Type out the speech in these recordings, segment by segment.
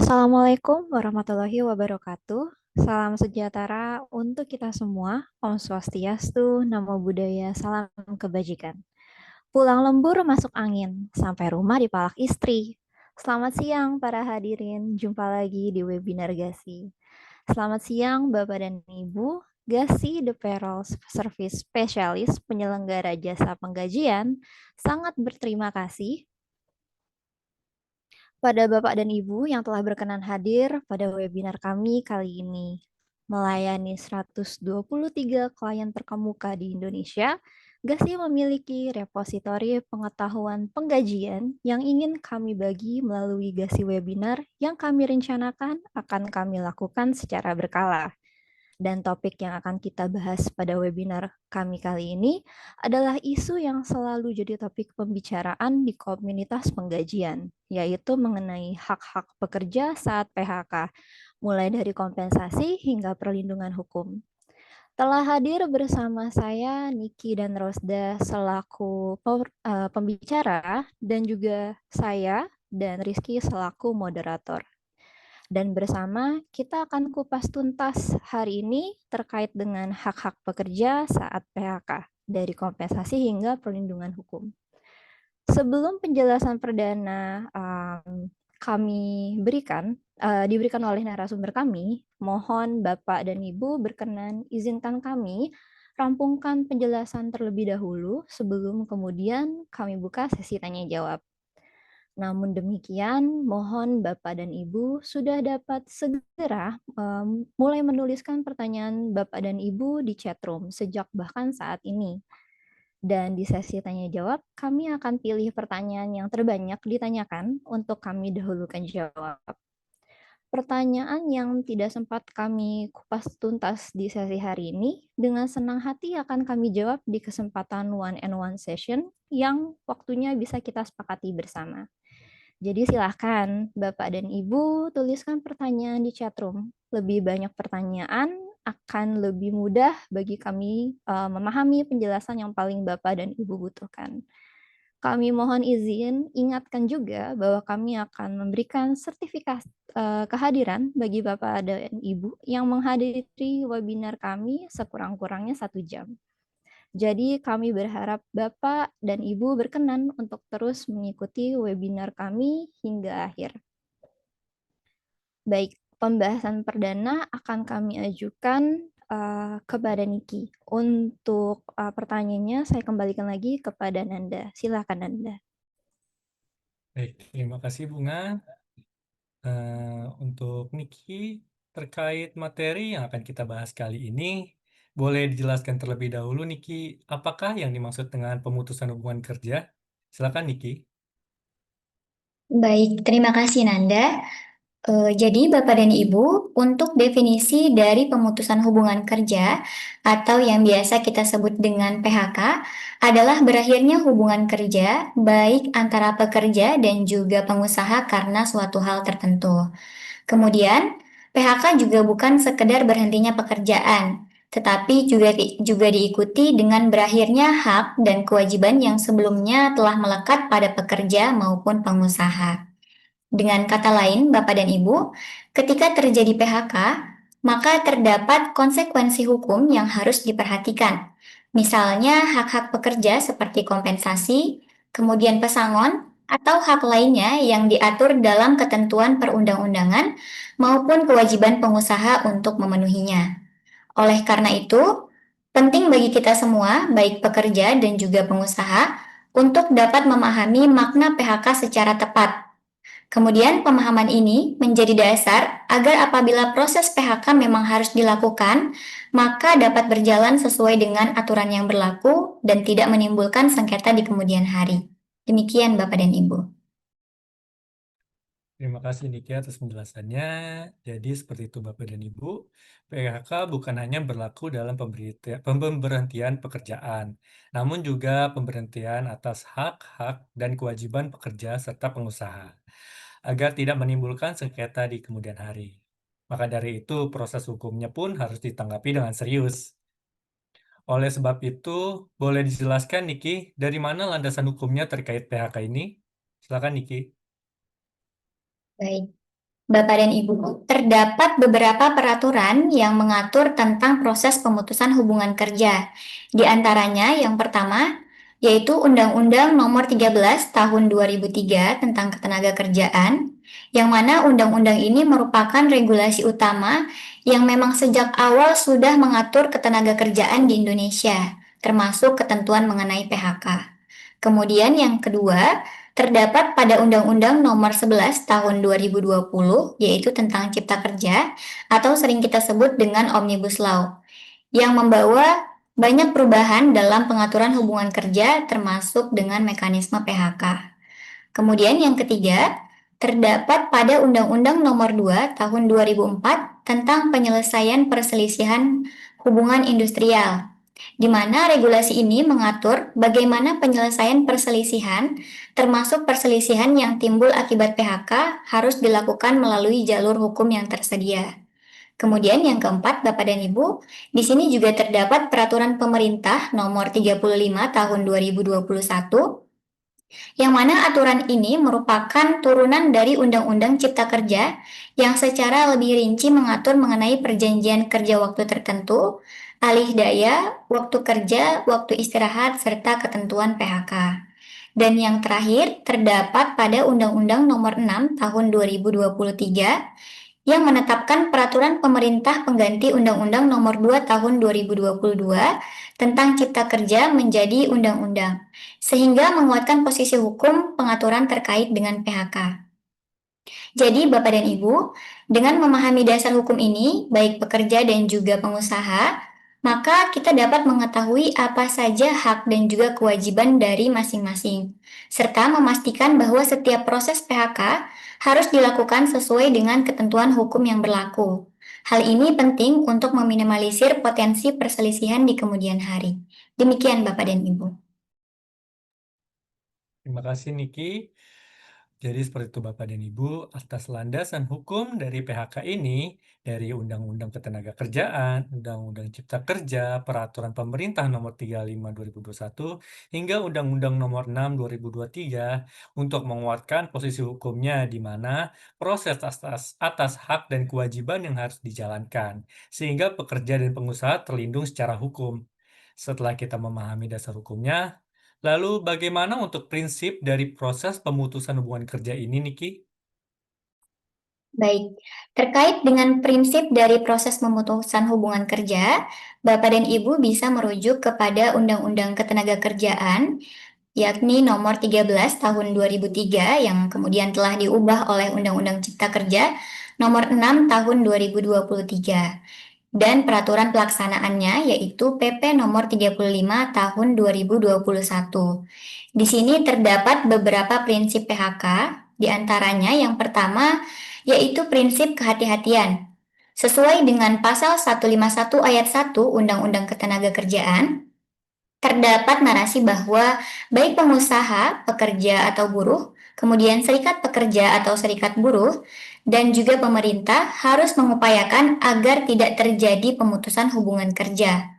Assalamualaikum warahmatullahi wabarakatuh. Salam sejahtera untuk kita semua. Om Swastiastu, Namo Buddhaya, salam kebajikan. Pulang lembur masuk angin, sampai rumah dipalak istri. Selamat siang para hadirin, jumpa lagi di webinar GASI. Selamat siang Bapak dan Ibu. GASI The Payroll Service Specialist penyelenggara jasa penggajian sangat berterima kasih pada Bapak dan Ibu yang telah berkenan hadir pada webinar kami kali ini. Melayani 123 klien terkemuka di Indonesia, GASI memiliki repositori pengetahuan penggajian yang ingin kami bagi melalui GASI webinar yang kami rencanakan akan kami lakukan secara berkala. Dan topik yang akan kita bahas pada webinar kami kali ini adalah isu yang selalu jadi topik pembicaraan di komunitas penggajian, yaitu mengenai hak-hak pekerja saat PHK, mulai dari kompensasi hingga perlindungan hukum. Telah hadir bersama saya Niki dan Rosda selaku pembicara dan juga saya dan Rizky selaku moderator. Dan bersama kita akan kupas tuntas hari ini terkait dengan hak-hak pekerja saat PHK, dari kompensasi hingga perlindungan hukum. Sebelum penjelasan perdana kami diberikan oleh narasumber kami, mohon Bapak dan Ibu berkenan izinkan kami rampungkan penjelasan terlebih dahulu sebelum kemudian kami buka sesi tanya jawab. Namun demikian, mohon Bapak dan Ibu sudah dapat segera mulai menuliskan pertanyaan Bapak dan Ibu di chat room sejak bahkan saat ini. Dan di sesi tanya jawab, kami akan pilih pertanyaan yang terbanyak ditanyakan untuk kami dahulukan jawab. Pertanyaan yang tidak sempat kami kupas tuntas di sesi hari ini, dengan senang hati akan kami jawab di kesempatan one-on-one session yang waktunya bisa kita sepakati bersama. Jadi silahkan Bapak dan Ibu tuliskan pertanyaan di chat room. Lebih banyak pertanyaan akan lebih mudah bagi kami memahami penjelasan yang paling Bapak dan Ibu butuhkan. Kami mohon izin ingatkan juga bahwa kami akan memberikan sertifikat kehadiran bagi Bapak dan Ibu yang menghadiri webinar kami sekurang-kurangnya 1 jam. Jadi kami berharap Bapak dan Ibu berkenan untuk terus mengikuti webinar kami hingga akhir. Baik, pembahasan perdana akan kami ajukan kepada Niki. Untuk pertanyaannya saya kembalikan lagi kepada Nanda. Silakan Nanda. Baik, terima kasih Bunga. Untuk Niki, terkait materi yang akan kita bahas kali ini, boleh dijelaskan terlebih dahulu Niki, apakah yang dimaksud dengan pemutusan hubungan kerja? Silakan Niki. Baik, terima kasih Nanda. Jadi Bapak dan Ibu, untuk definisi dari pemutusan hubungan kerja atau yang biasa kita sebut dengan PHK adalah berakhirnya hubungan kerja baik antara pekerja dan juga pengusaha karena suatu hal tertentu. Kemudian, PHK juga bukan sekedar berhentinya pekerjaan, tetapi juga diikuti dengan berakhirnya hak dan kewajiban yang sebelumnya telah melekat pada pekerja maupun pengusaha. Dengan kata lain, Bapak dan Ibu, ketika terjadi PHK, maka terdapat konsekuensi hukum yang harus diperhatikan. Misalnya hak-hak pekerja seperti kompensasi, kemudian pesangon, atau hak lainnya yang diatur dalam ketentuan perundang-undangan maupun kewajiban pengusaha untuk memenuhinya. Oleh karena itu, penting bagi kita semua, baik pekerja dan juga pengusaha, untuk dapat memahami makna PHK secara tepat. Kemudian pemahaman ini menjadi dasar agar apabila proses PHK memang harus dilakukan, maka dapat berjalan sesuai dengan aturan yang berlaku dan tidak menimbulkan sengketa di kemudian hari. Demikian Bapak dan Ibu. Terima kasih Niki atas penjelasannya. Jadi seperti itu Bapak dan Ibu, PHK bukan hanya berlaku dalam pemberhentian pekerjaan, namun juga pemberhentian atas hak-hak dan kewajiban pekerja serta pengusaha, agar tidak menimbulkan sengketa di kemudian hari. Maka dari itu, proses hukumnya pun harus ditanggapi dengan serius. Oleh sebab itu, boleh dijelaskan Niki, dari mana landasan hukumnya terkait PHK ini? Silakan Niki. Baik. Bapak dan Ibu, terdapat beberapa peraturan yang mengatur tentang proses pemutusan hubungan kerja. Di antaranya yang pertama, yaitu Undang-Undang Nomor 13 Tahun 2003 tentang Ketenagakerjaan, yang mana undang-undang ini merupakan regulasi utama yang memang sejak awal sudah mengatur ketenagakerjaan di Indonesia, termasuk ketentuan mengenai PHK. Kemudian yang kedua, terdapat pada Undang-Undang Nomor 11 Tahun 2020, yaitu tentang Cipta Kerja, atau sering kita sebut dengan Omnibus Law, yang membawa banyak perubahan dalam pengaturan hubungan kerja, termasuk dengan mekanisme PHK. Kemudian yang ketiga, terdapat pada Undang-Undang Nomor 2 Tahun 2004 tentang penyelesaian perselisihan hubungan industrial, di mana regulasi ini mengatur bagaimana penyelesaian perselisihan, termasuk perselisihan yang timbul akibat PHK, harus dilakukan melalui jalur hukum yang tersedia. Kemudian yang keempat, Bapak dan Ibu, di sini juga terdapat Peraturan Pemerintah Nomor 35 Tahun 2021, yang mana aturan ini merupakan turunan dari Undang-Undang Cipta Kerja yang secara lebih rinci mengatur mengenai perjanjian kerja waktu tertentu, alih daya, waktu kerja, waktu istirahat, serta ketentuan PHK. Dan yang terakhir terdapat pada Undang-Undang Nomor 6 Tahun 2023 yang menetapkan peraturan pemerintah pengganti Undang-Undang Nomor 2 Tahun 2022 tentang Cipta Kerja menjadi undang-undang, sehingga menguatkan posisi hukum pengaturan terkait dengan PHK. Jadi, Bapak dan Ibu, dengan memahami dasar hukum ini, baik pekerja dan juga pengusaha, maka kita dapat mengetahui apa saja hak dan juga kewajiban dari masing-masing, serta memastikan bahwa setiap proses PHK harus dilakukan sesuai dengan ketentuan hukum yang berlaku. Hal ini penting untuk meminimalisir potensi perselisihan di kemudian hari. Demikian Bapak dan Ibu. Terima kasih Niki. Jadi seperti itu Bapak dan Ibu, atas landasan hukum dari PHK ini, dari Undang-Undang Ketenagakerjaan, Undang-Undang Cipta Kerja, Peraturan Pemerintah Nomor 35 2021, hingga Undang-Undang Nomor 6 2023, untuk menguatkan posisi hukumnya di mana proses atas hak dan kewajiban yang harus dijalankan, sehingga pekerja dan pengusaha terlindung secara hukum. Setelah kita memahami dasar hukumnya, lalu bagaimana untuk prinsip dari proses pemutusan hubungan kerja ini, Niki? Baik, terkait dengan prinsip dari proses pemutusan hubungan kerja, Bapak dan Ibu bisa merujuk kepada Undang-Undang Ketenagakerjaan, yakni Nomor 13 Tahun 2003 yang kemudian telah diubah oleh Undang-Undang Cipta Kerja Nomor 6 Tahun 2023 dan peraturan pelaksanaannya yaitu PP Nomor 35 Tahun 2021. Di sini terdapat beberapa prinsip PHK, di antaranya yang pertama yaitu prinsip kehati-hatian. Sesuai dengan pasal 151 ayat 1 Undang-Undang Ketenagakerjaan, terdapat narasi bahwa baik pengusaha, pekerja atau buruh, kemudian serikat pekerja atau serikat buruh, dan juga pemerintah harus mengupayakan agar tidak terjadi pemutusan hubungan kerja.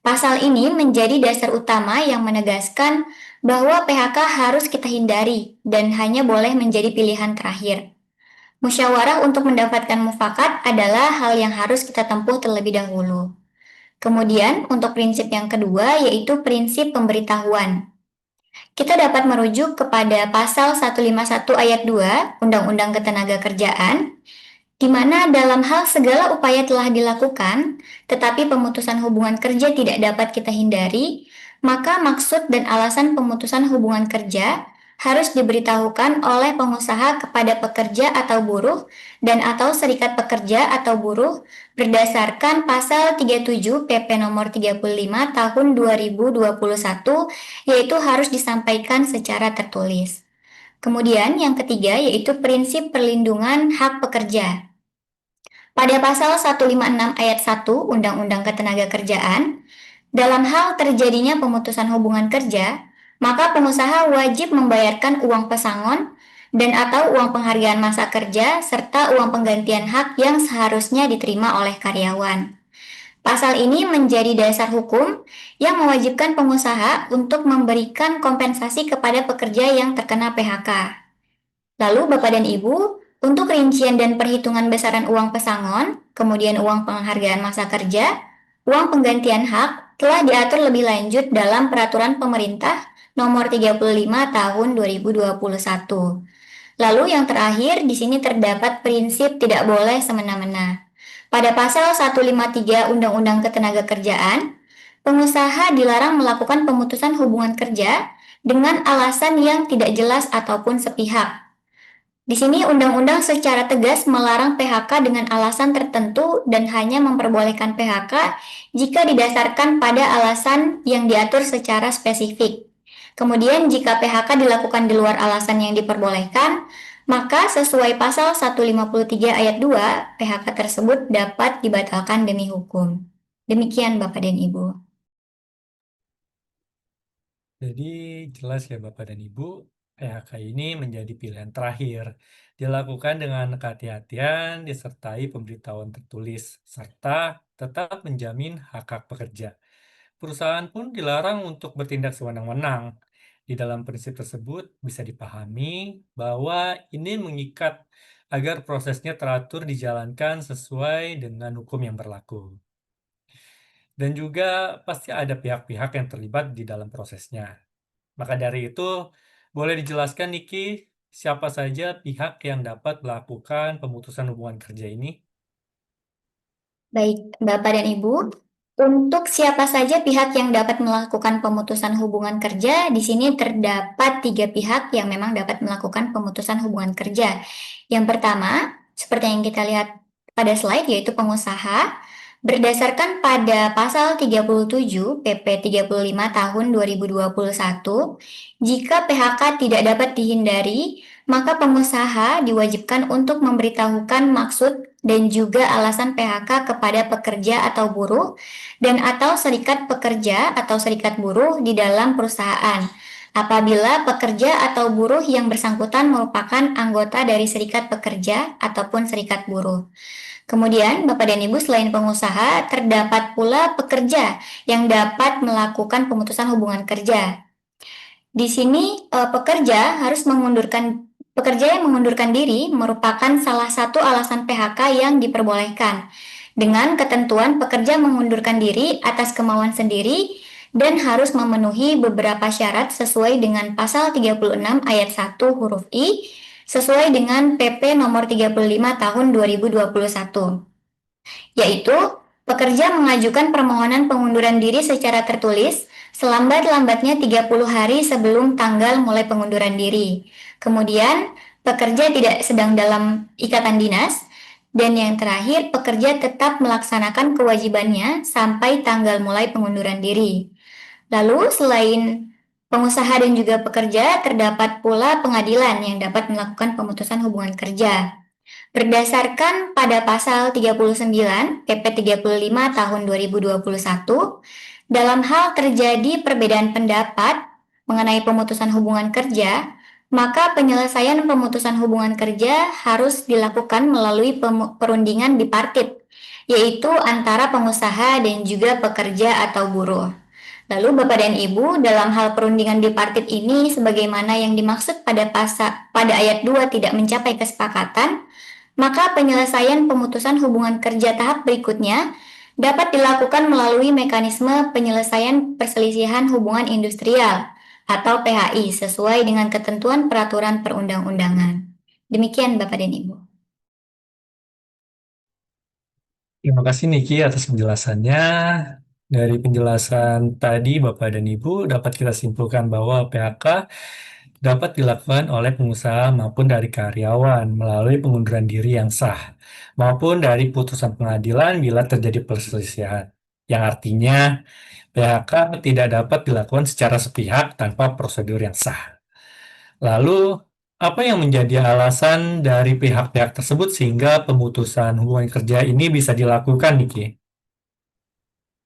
Pasal ini menjadi dasar utama yang menegaskan bahwa PHK harus kita hindari dan hanya boleh menjadi pilihan terakhir. Musyawarah untuk mendapatkan mufakat adalah hal yang harus kita tempuh terlebih dahulu. Kemudian, untuk prinsip yang kedua yaitu prinsip pemberitahuan. Kita dapat merujuk kepada pasal 151 ayat 2 Undang-Undang Ketenagakerjaan, di mana dalam hal segala upaya telah dilakukan, tetapi pemutusan hubungan kerja tidak dapat kita hindari, maka maksud dan alasan pemutusan hubungan kerja harus diberitahukan oleh pengusaha kepada pekerja atau buruh dan atau serikat pekerja atau buruh berdasarkan pasal 37 PP nomor 35 tahun 2021, yaitu harus disampaikan secara tertulis. Kemudian yang ketiga yaitu prinsip perlindungan hak pekerja. Pada pasal 156 ayat 1 Undang-Undang Ketenagakerjaan, dalam hal terjadinya pemutusan hubungan kerja, maka pengusaha wajib membayarkan uang pesangon dan atau uang penghargaan masa kerja serta uang penggantian hak yang seharusnya diterima oleh karyawan. Pasal ini menjadi dasar hukum yang mewajibkan pengusaha untuk memberikan kompensasi kepada pekerja yang terkena PHK. Lalu Bapak dan Ibu, untuk rincian dan perhitungan besaran uang pesangon, kemudian uang penghargaan masa kerja, uang penggantian hak telah diatur lebih lanjut dalam Peraturan Pemerintah Nomor 35 Tahun 2021. Lalu yang terakhir, di sini terdapat prinsip tidak boleh semena-mena. Pada pasal 153 Undang-Undang Ketenagakerjaan, pengusaha dilarang melakukan pemutusan hubungan kerja dengan alasan yang tidak jelas ataupun sepihak. Di sini undang-undang secara tegas melarang PHK dengan alasan tertentu dan hanya memperbolehkan PHK jika didasarkan pada alasan yang diatur secara spesifik. Kemudian jika PHK dilakukan di luar alasan yang diperbolehkan, maka sesuai pasal 153 ayat 2, PHK tersebut dapat dibatalkan demi hukum. Demikian Bapak dan Ibu. Jadi jelas ya Bapak dan Ibu, PHK ini menjadi pilihan terakhir. Dilakukan dengan kehati-hatian, disertai pemberitahuan tertulis, serta tetap menjamin hak-hak pekerja. Perusahaan pun dilarang untuk bertindak sewenang-wenang. Di dalam prinsip tersebut bisa dipahami bahwa ini mengikat agar prosesnya teratur dijalankan sesuai dengan hukum yang berlaku. Dan juga pasti ada pihak-pihak yang terlibat di dalam prosesnya. Maka dari itu, boleh dijelaskan Niki, siapa saja pihak yang dapat melakukan pemutusan hubungan kerja ini? Baik, Bapak dan Ibu, untuk siapa saja pihak yang dapat melakukan pemutusan hubungan kerja, di sini terdapat 3 pihak yang memang dapat melakukan pemutusan hubungan kerja. Yang pertama, seperti yang kita lihat pada slide, yaitu pengusaha, berdasarkan pada pasal 37 PP 35 tahun 2021, jika PHK tidak dapat dihindari, maka pengusaha diwajibkan untuk memberitahukan maksud dan juga alasan PHK kepada pekerja atau buruh dan atau serikat pekerja atau serikat buruh di dalam perusahaan. Apabila pekerja atau buruh yang bersangkutan merupakan anggota dari serikat pekerja ataupun serikat buruh. Kemudian, Bapak dan Ibu, selain pengusaha, terdapat pula pekerja yang dapat melakukan pemutusan hubungan kerja. Di sini, pekerja yang mengundurkan diri merupakan salah satu alasan PHK yang diperbolehkan. Dengan ketentuan pekerja mengundurkan diri atas kemauan sendiri dan harus memenuhi beberapa syarat sesuai dengan pasal 36 ayat 1 huruf I sesuai dengan PP nomor 35 tahun 2021, yaitu pekerja mengajukan permohonan pengunduran diri secara tertulis selambat-lambatnya 30 hari sebelum tanggal mulai pengunduran diri. Kemudian, pekerja tidak sedang dalam ikatan dinas, dan yang terakhir, pekerja tetap melaksanakan kewajibannya sampai tanggal mulai pengunduran diri. Lalu, selain pengusaha dan juga pekerja, terdapat pula pengadilan yang dapat melakukan pemutusan hubungan kerja. Berdasarkan pada pasal 39 PP 35 tahun 2021, dalam hal terjadi perbedaan pendapat mengenai pemutusan hubungan kerja, maka penyelesaian pemutusan hubungan kerja harus dilakukan melalui perundingan bipartit, yaitu antara pengusaha dan juga pekerja atau buruh. Lalu Bapak dan Ibu, dalam hal perundingan bipartit ini sebagaimana yang dimaksud pada ayat 2 tidak mencapai kesepakatan, maka penyelesaian pemutusan hubungan kerja tahap berikutnya dapat dilakukan melalui mekanisme penyelesaian perselisihan hubungan industrial atau PHI sesuai dengan ketentuan peraturan perundang-undangan. Demikian Bapak dan Ibu. Terima kasih Niki atas penjelasannya. Dari penjelasan tadi Bapak dan Ibu dapat kita simpulkan bahwa PHK dapat dilakukan oleh pengusaha maupun dari karyawan melalui pengunduran diri yang sah maupun dari putusan pengadilan bila terjadi perselisihan. Yang artinya PHK tidak dapat dilakukan secara sepihak tanpa prosedur yang sah. Lalu, apa yang menjadi alasan dari pihak-pihak tersebut sehingga pemutusan hubungan kerja ini bisa dilakukan, Niki?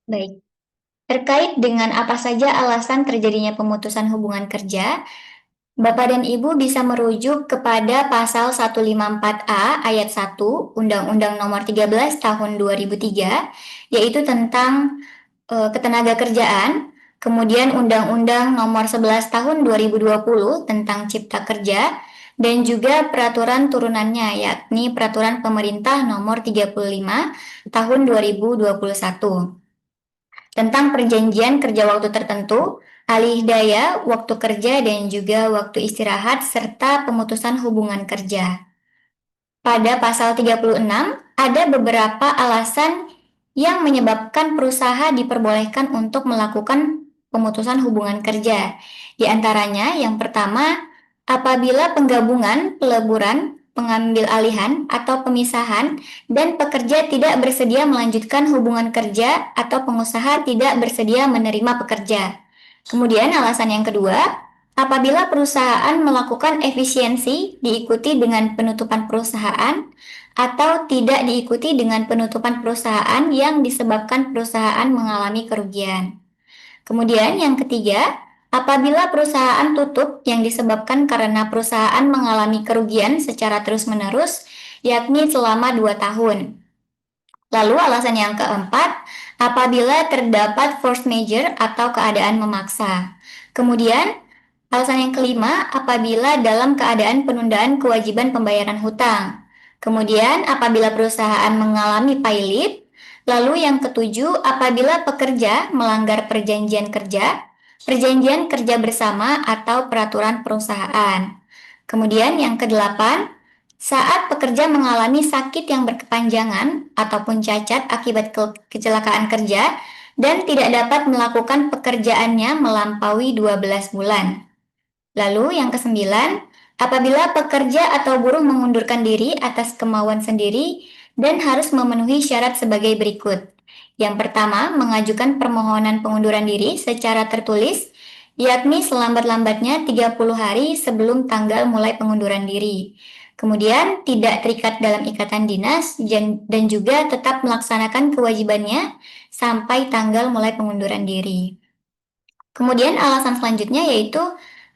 Baik. Terkait dengan apa saja alasan terjadinya pemutusan hubungan kerja, Bapak dan Ibu bisa merujuk kepada pasal 154A ayat 1 Undang-Undang Nomor 13 Tahun 2003, yaitu tentang ketenagakerjaan, kemudian Undang-Undang Nomor 11 Tahun 2020 tentang Cipta Kerja, dan juga peraturan turunannya, yakni Peraturan Pemerintah Nomor 35 Tahun 2021 tentang perjanjian kerja waktu tertentu, alih daya, waktu kerja, dan juga waktu istirahat, serta pemutusan hubungan kerja. Pada pasal 36, ada beberapa alasan yang menyebabkan perusahaan diperbolehkan untuk melakukan pemutusan hubungan kerja. Di antaranya, yang pertama, apabila penggabungan, peleburan, pengambil alihan, atau pemisahan, dan pekerja tidak bersedia melanjutkan hubungan kerja atau pengusaha tidak bersedia menerima pekerja. Kemudian alasan yang kedua, apabila perusahaan melakukan efisiensi diikuti dengan penutupan perusahaan atau tidak diikuti dengan penutupan perusahaan yang disebabkan perusahaan mengalami kerugian. Kemudian yang ketiga, apabila perusahaan tutup yang disebabkan karena perusahaan mengalami kerugian secara terus-menerus, yakni selama 2 tahun. Lalu alasan yang keempat, apabila terdapat force majeure atau keadaan memaksa. Kemudian, alasan yang kelima, apabila dalam keadaan penundaan kewajiban pembayaran hutang. Kemudian, apabila perusahaan mengalami pailit. Lalu yang ketujuh, apabila pekerja melanggar perjanjian kerja bersama atau peraturan perusahaan. Kemudian yang kedelapan, saat pekerja mengalami sakit yang berkepanjangan ataupun cacat akibat kecelakaan kerja dan tidak dapat melakukan pekerjaannya melampaui 12 bulan. Lalu yang kesembilan, apabila pekerja atau buruh mengundurkan diri atas kemauan sendiri dan harus memenuhi syarat sebagai berikut. Yang pertama, mengajukan permohonan pengunduran diri secara tertulis, yakni selambat-lambatnya 30 hari sebelum tanggal mulai pengunduran diri. Kemudian, tidak terikat dalam ikatan dinas dan juga tetap melaksanakan kewajibannya sampai tanggal mulai pengunduran diri. Kemudian alasan selanjutnya yaitu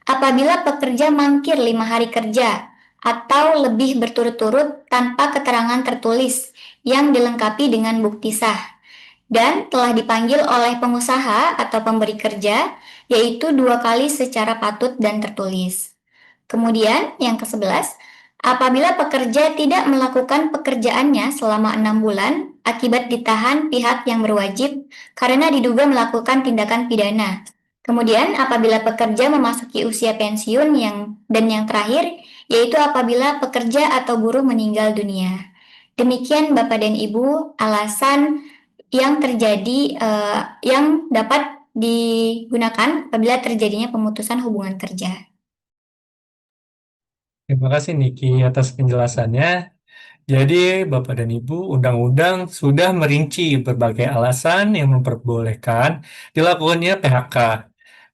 apabila pekerja mangkir 5 hari kerja atau lebih berturut-turut tanpa keterangan tertulis yang dilengkapi dengan bukti sah dan telah dipanggil oleh pengusaha atau pemberi kerja yaitu 2 kali secara patut dan tertulis. Kemudian yang ke-11, apabila pekerja tidak melakukan pekerjaannya selama 6 bulan akibat ditahan pihak yang berwajib karena diduga melakukan tindakan pidana. Kemudian apabila pekerja memasuki usia pensiun dan yang terakhir yaitu apabila pekerja atau buruh meninggal dunia. Demikian Bapak dan Ibu alasan yang terjadi yang dapat digunakan apabila terjadinya pemutusan hubungan kerja. Terima kasih Niki atas penjelasannya. Jadi, Bapak dan Ibu, undang-undang sudah merinci berbagai alasan yang memperbolehkan dilakukannya PHK.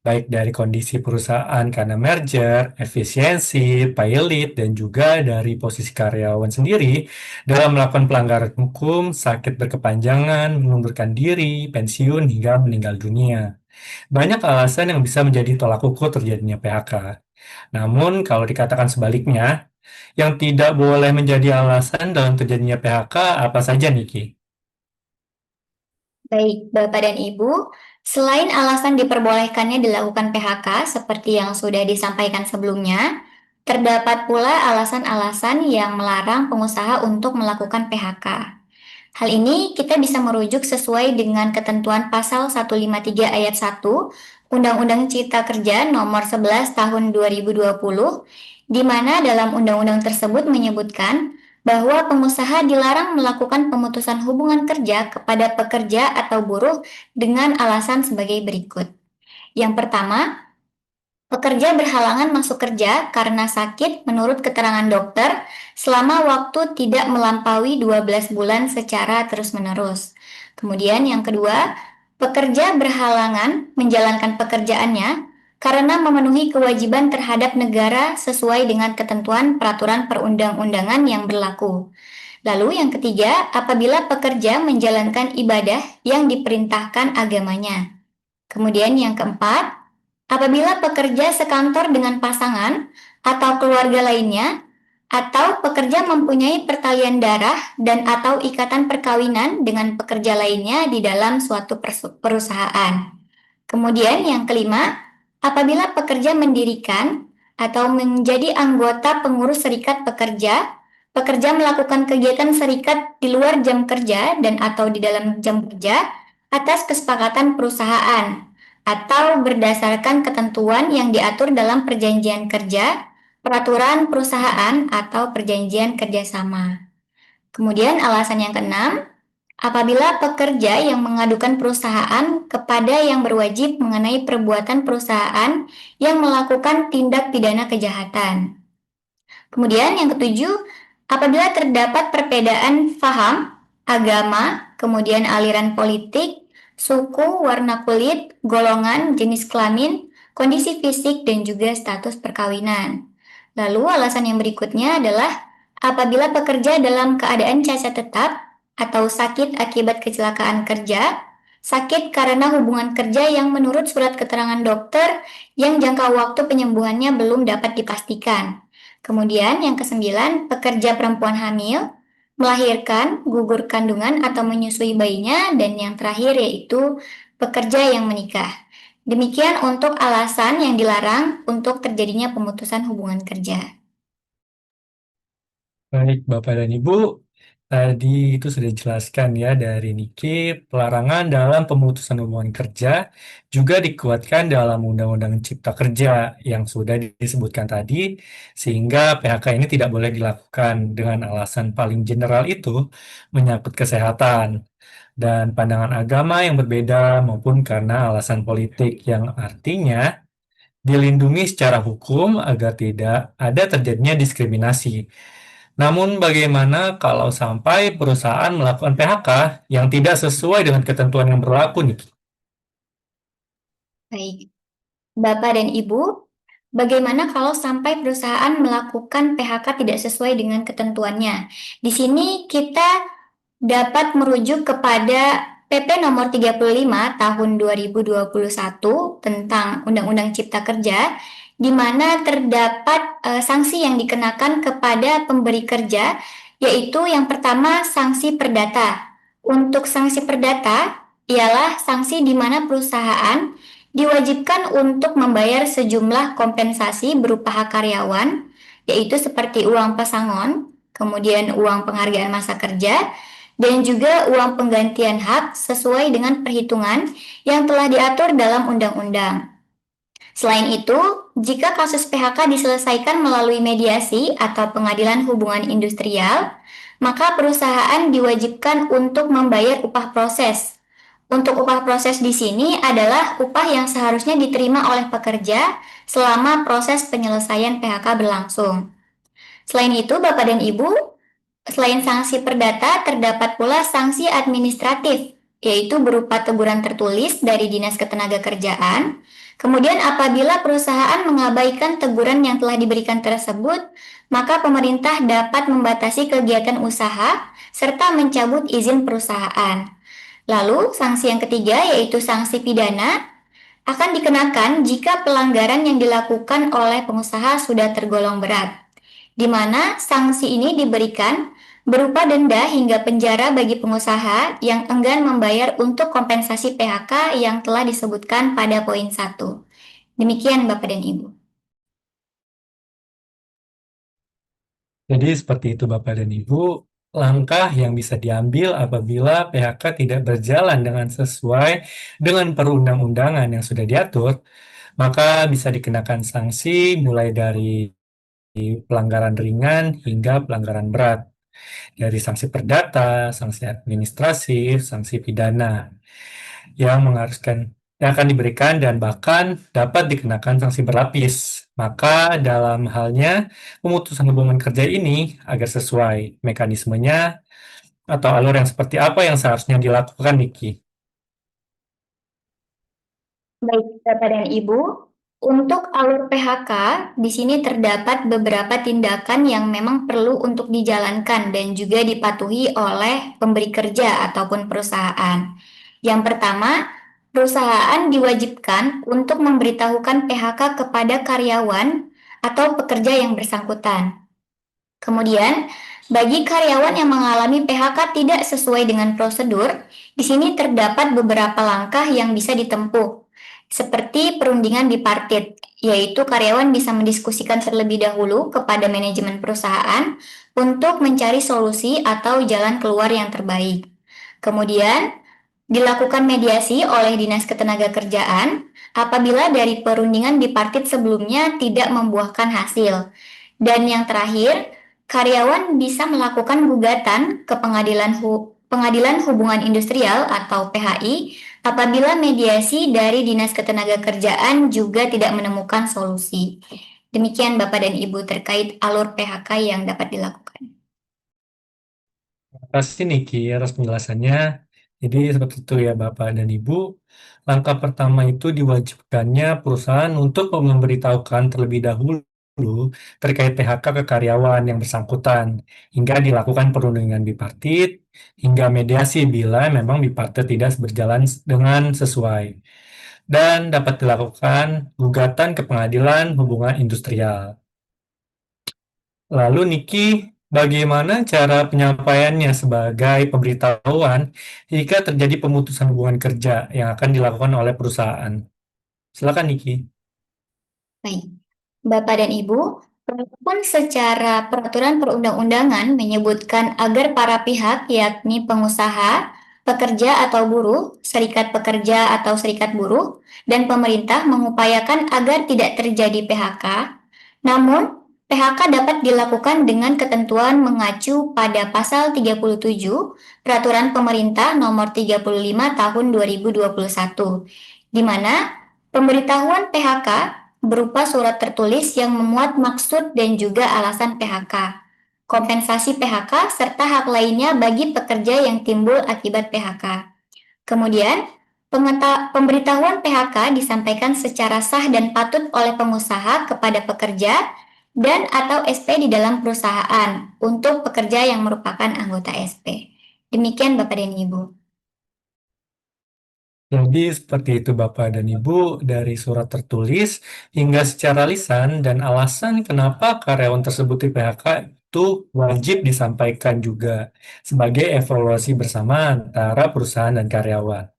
baik dari kondisi perusahaan karena merger, efisiensi, pilot, dan juga dari posisi karyawan sendiri dalam melakukan pelanggaran hukum, sakit berkepanjangan, mengundurkan diri, pensiun, hingga meninggal dunia. Banyak alasan yang bisa menjadi tolak ukur terjadinya PHK. Namun, kalau dikatakan sebaliknya, yang tidak boleh menjadi alasan dalam terjadinya PHK apa saja, Niki? Baik, Bapak dan Ibu, selain alasan diperbolehkannya dilakukan PHK seperti yang sudah disampaikan sebelumnya, terdapat pula alasan-alasan yang melarang pengusaha untuk melakukan PHK. Hal ini kita bisa merujuk sesuai dengan ketentuan pasal 153 ayat 1 Undang-Undang Cipta Kerja nomor 11 tahun 2020, di mana dalam undang-undang tersebut menyebutkan bahwa pengusaha dilarang melakukan pemutusan hubungan kerja kepada pekerja atau buruh dengan alasan sebagai berikut. Yang pertama, pekerja berhalangan masuk kerja karena sakit menurut keterangan dokter selama waktu tidak melampaui 12 bulan secara terus-menerus. Kemudian yang kedua, pekerja berhalangan menjalankan pekerjaannya karena memenuhi kewajiban terhadap negara sesuai dengan ketentuan peraturan perundang-undangan yang berlaku. Lalu yang ketiga, apabila pekerja menjalankan ibadah yang diperintahkan agamanya. Kemudian yang keempat, apabila pekerja sekantor dengan pasangan atau keluarga lainnya, atau pekerja mempunyai pertalian darah dan atau ikatan perkawinan dengan pekerja lainnya di dalam suatu perusahaan. Kemudian yang kelima, apabila pekerja mendirikan atau menjadi anggota pengurus serikat pekerja, pekerja melakukan kegiatan serikat di luar jam kerja dan atau di dalam jam kerja atas kesepakatan perusahaan atau berdasarkan ketentuan yang diatur dalam perjanjian kerja, peraturan perusahaan atau perjanjian kerjasama. Kemudian alasan yang keenam, apabila pekerja yang mengadukan perusahaan kepada yang berwajib mengenai perbuatan perusahaan yang melakukan tindak pidana kejahatan. Kemudian yang ketujuh, apabila terdapat perbedaan faham, agama, kemudian aliran politik, suku, warna kulit, golongan, jenis kelamin, kondisi fisik, dan juga status perkawinan. Lalu alasan yang berikutnya adalah apabila pekerja dalam keadaan cacat tetap atau sakit akibat kecelakaan kerja, sakit karena hubungan kerja yang menurut surat keterangan dokter yang jangka waktu penyembuhannya belum dapat dipastikan. Kemudian yang kesembilan, pekerja perempuan hamil, melahirkan, gugur kandungan atau menyusui bayinya, dan yang terakhir yaitu pekerja yang menikah. Demikian untuk alasan yang dilarang untuk terjadinya pemutusan hubungan kerja. Baik, Bapak dan Ibu, tadi itu sudah dijelaskan ya dari Niki, pelarangan dalam pemutusan hubungan kerja juga dikuatkan dalam Undang-Undang Cipta Kerja yang sudah disebutkan tadi, sehingga PHK ini tidak boleh dilakukan dengan alasan paling general itu menyangkut kesehatan dan pandangan agama yang berbeda maupun karena alasan politik yang artinya dilindungi secara hukum agar tidak ada terjadinya diskriminasi. Namun bagaimana kalau sampai perusahaan melakukan PHK yang tidak sesuai dengan ketentuan yang berlaku nih? Baik, Bapak dan Ibu, bagaimana kalau sampai perusahaan melakukan PHK tidak sesuai dengan ketentuannya? Di sini kita dapat merujuk kepada PP nomor 35 tahun 2021 tentang Undang-Undang Cipta Kerja, di mana terdapat sanksi yang dikenakan kepada pemberi kerja, yaitu yang pertama sanksi perdata. Untuk sanksi perdata ialah sanksi di mana perusahaan diwajibkan untuk membayar sejumlah kompensasi berupa hak karyawan, yaitu seperti uang pesangon, kemudian uang penghargaan masa kerja, dan juga uang penggantian hak sesuai dengan perhitungan yang telah diatur dalam undang-undang. Selain itu, jika kasus PHK diselesaikan melalui mediasi atau pengadilan hubungan industrial, maka perusahaan diwajibkan untuk membayar upah proses. Untuk upah proses di sini adalah upah yang seharusnya diterima oleh pekerja selama proses penyelesaian PHK berlangsung. Selain itu, Bapak dan Ibu, selain sanksi perdata, terdapat pula sanksi administratif, yaitu berupa teguran tertulis dari Dinas Ketenagakerjaan. Kemudian apabila perusahaan mengabaikan teguran yang telah diberikan tersebut, maka pemerintah dapat membatasi kegiatan usaha serta mencabut izin perusahaan. Lalu, sanksi yang ketiga yaitu sanksi pidana akan dikenakan jika pelanggaran yang dilakukan oleh pengusaha sudah tergolong berat, di mana sanksi ini diberikan berupa denda hingga penjara bagi pengusaha yang enggan membayar untuk kompensasi PHK yang telah disebutkan pada poin 1. Demikian Bapak dan Ibu. Jadi seperti itu Bapak dan Ibu, langkah yang bisa diambil apabila PHK tidak berjalan dengan sesuai dengan perundang-undangan yang sudah diatur, maka bisa dikenakan sanksi mulai dari pelanggaran ringan hingga pelanggaran berat. Dari sanksi perdata, sanksi administratif, sanksi pidana yang akan diberikan dan bahkan dapat dikenakan sanksi berlapis. Maka dalam halnya pemutusan hubungan kerja ini agar sesuai mekanismenya atau alur yang seperti apa yang seharusnya dilakukan, Niki. Baik, Bapak dan Ibu, untuk alur PHK, di sini terdapat beberapa tindakan yang memang perlu untuk dijalankan dan juga dipatuhi oleh pemberi kerja ataupun perusahaan. Yang pertama, perusahaan diwajibkan untuk memberitahukan PHK kepada karyawan atau pekerja yang bersangkutan. Kemudian, bagi karyawan yang mengalami PHK tidak sesuai dengan prosedur, di sini terdapat beberapa langkah yang bisa ditempuh, seperti perundingan bipartit, yaitu karyawan bisa mendiskusikan terlebih dahulu kepada manajemen perusahaan untuk mencari solusi atau jalan keluar yang terbaik. Kemudian, dilakukan mediasi oleh Dinas Ketenagakerjaan apabila dari perundingan bipartit sebelumnya tidak membuahkan hasil. Dan yang terakhir, karyawan bisa melakukan gugatan ke Pengadilan Hubungan Industrial atau PHI apabila mediasi dari Dinas Ketenagakerjaan juga tidak menemukan solusi. Demikian Bapak dan Ibu terkait alur PHK yang dapat dilakukan. Terima kasih Niki atas penjelasannya. Jadi seperti itu ya Bapak dan Ibu. Langkah pertama itu diwajibkannya perusahaan untuk memberitahukan terlebih dahulu terkait PHK ke karyawan yang bersangkutan hingga dilakukan perundingan bipartit hingga mediasi bila memang bipartit tidak berjalan dengan sesuai dan dapat dilakukan gugatan ke Pengadilan Hubungan Industrial. Lalu Niki, bagaimana cara penyampaiannya sebagai pemberitahuan jika terjadi pemutusan hubungan kerja yang akan dilakukan oleh perusahaan? Silakan Niki. Baik, Bapak dan Ibu, walaupun secara peraturan perundang-undangan menyebutkan agar para pihak, yakni pengusaha, pekerja atau buruh, serikat pekerja atau serikat buruh, dan pemerintah mengupayakan agar tidak terjadi PHK, namun PHK dapat dilakukan dengan ketentuan mengacu pada pasal 37 Peraturan Pemerintah Nomor 35 Tahun 2021, di mana pemberitahuan PHK berupa surat tertulis yang memuat maksud dan juga alasan PHK, kompensasi PHK, serta hak lainnya bagi pekerja yang timbul akibat PHK. Kemudian, pemberitahuan PHK disampaikan secara sah dan patut oleh pengusaha kepada pekerja dan atau SP di dalam perusahaan untuk pekerja yang merupakan anggota SP. Demikian Bapak dan Ibu. Jadi seperti itu Bapak dan Ibu, dari surat tertulis hingga secara lisan dan alasan kenapa karyawan tersebut di PHK itu wajib disampaikan juga sebagai evaluasi bersama antara perusahaan dan karyawan.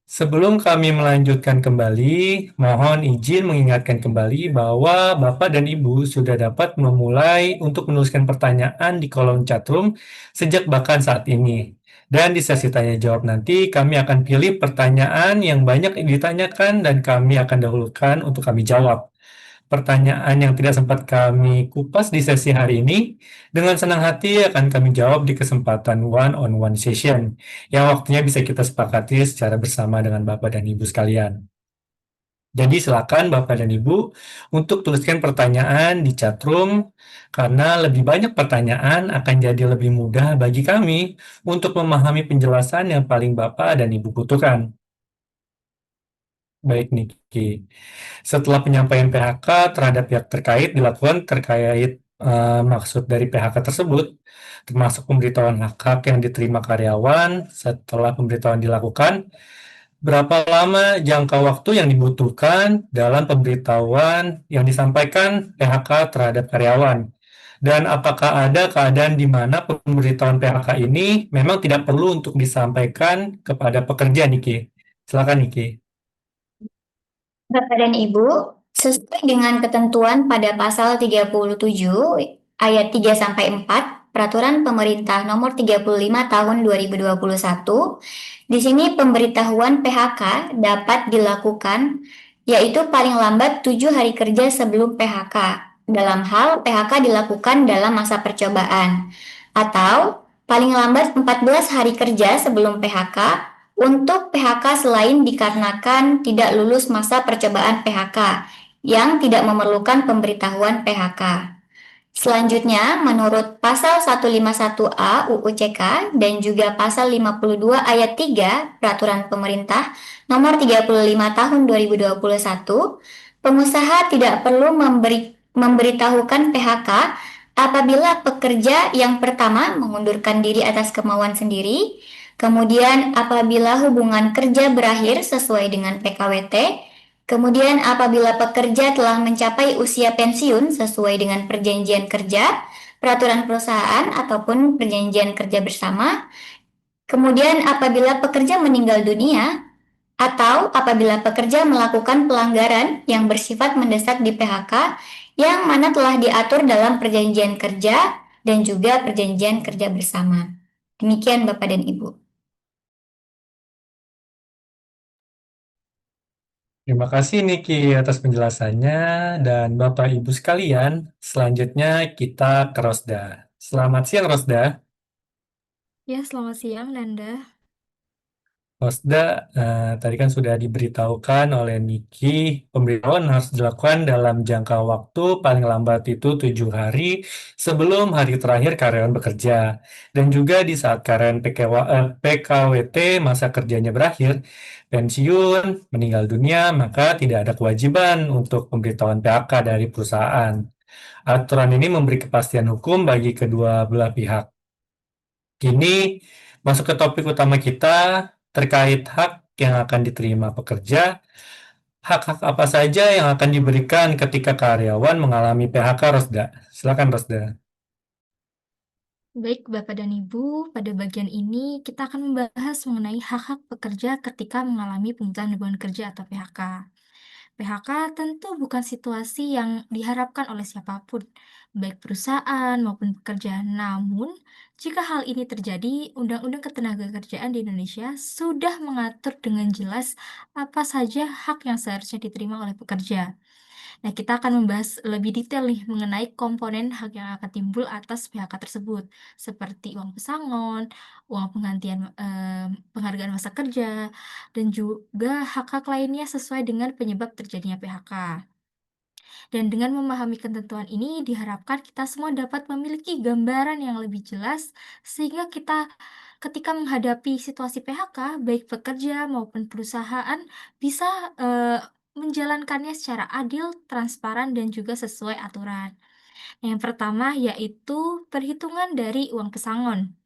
Sebelum kami melanjutkan kembali, mohon izin mengingatkan kembali bahwa Bapak dan Ibu sudah dapat memulai untuk menuliskan pertanyaan di kolom chatroom sejak bahkan saat ini. Dan di sesi tanya jawab nanti kami akan pilih pertanyaan yang banyak ditanyakan dan kami akan dahulukan untuk kami jawab. Pertanyaan yang tidak sempat kami kupas di sesi hari ini, dengan senang hati akan kami jawab di kesempatan one-on-one session, yang waktunya bisa kita sepakati secara bersama dengan Bapak dan Ibu sekalian. Jadi silakan Bapak dan Ibu untuk tuliskan pertanyaan di chat room karena lebih banyak pertanyaan akan jadi lebih mudah bagi kami untuk memahami penjelasan yang paling Bapak dan Ibu butuhkan. Baik, Niki. Setelah penyampaian PHK terhadap pihak terkait dilakukan terkait maksud dari PHK tersebut, termasuk pemberitahuan hak-hak yang diterima karyawan. Setelah pemberitahuan dilakukan, berapa lama jangka waktu yang dibutuhkan dalam pemberitahuan yang disampaikan PHK terhadap karyawan? Dan apakah ada keadaan di mana pemberitahuan PHK ini memang tidak perlu untuk disampaikan kepada pekerja, Niki? Silakan, Niki. Bapak dan Ibu, sesuai dengan ketentuan pada pasal 37 ayat 3 sampai 4 Peraturan Pemerintah Nomor 35 Tahun 2021, di sini pemberitahuan PHK dapat dilakukan yaitu paling lambat 7 hari kerja sebelum PHK dalam hal PHK dilakukan dalam masa percobaan atau paling lambat 14 hari kerja sebelum PHK untuk PHK selain dikarenakan tidak lulus masa percobaan PHK yang tidak memerlukan pemberitahuan PHK. Selanjutnya, menurut Pasal 151A UU CK dan juga Pasal 52 Ayat 3 Peraturan Pemerintah Nomor 35 Tahun 2021, pengusaha tidak perlu memberitahukan PHK apabila pekerja yang pertama mengundurkan diri atas kemauan sendiri, kemudian apabila hubungan kerja berakhir sesuai dengan PKWT, kemudian apabila pekerja telah mencapai usia pensiun sesuai dengan perjanjian kerja, peraturan perusahaan ataupun perjanjian kerja bersama, kemudian apabila pekerja meninggal dunia, atau apabila pekerja melakukan pelanggaran yang bersifat mendesak di PHK yang mana telah diatur dalam perjanjian kerja dan juga perjanjian kerja bersama. Demikian Bapak dan Ibu. Terima kasih Niki atas penjelasannya dan Bapak Ibu sekalian. Selanjutnya kita ke Rosda. Selamat siang Rosda. Ya, selamat siang, Nanda. Rosda, tadi kan sudah diberitahukan oleh Niki, pemberitahuan harus dilakukan dalam jangka waktu paling lambat itu 7 hari sebelum hari terakhir karyawan bekerja. Dan juga di saat karyawan PKWT masa kerjanya berakhir, pensiun, meninggal dunia, maka tidak ada kewajiban untuk pemberitahuan PHK dari perusahaan. Aturan ini memberi kepastian hukum bagi kedua belah pihak. Kini masuk ke topik utama kita terkait hak yang akan diterima pekerja. Hak-hak apa saja yang akan diberikan ketika karyawan mengalami PHK, Rosda? Silakan, Rosda. Baik, Bapak dan Ibu, pada bagian ini kita akan membahas mengenai hak-hak pekerja ketika mengalami pemutusan hubungan kerja atau PHK. PHK tentu bukan situasi yang diharapkan oleh siapapun, baik perusahaan maupun pekerja. Namun, jika hal ini terjadi, Undang-Undang Ketenagakerjaan di Indonesia sudah mengatur dengan jelas apa saja hak yang seharusnya diterima oleh pekerja. Nah, kita akan membahas lebih detail nih mengenai komponen hak yang akan timbul atas PHK tersebut, seperti uang pesangon, uang penggantian penghargaan masa kerja, dan juga hak-hak lainnya sesuai dengan penyebab terjadinya PHK. Dan dengan memahami ketentuan ini, diharapkan kita semua dapat memiliki gambaran yang lebih jelas, sehingga kita ketika menghadapi situasi PHK, baik pekerja maupun perusahaan bisa menjalankannya secara adil, transparan, dan juga sesuai aturan. Yang pertama yaitu perhitungan dari uang pesangon.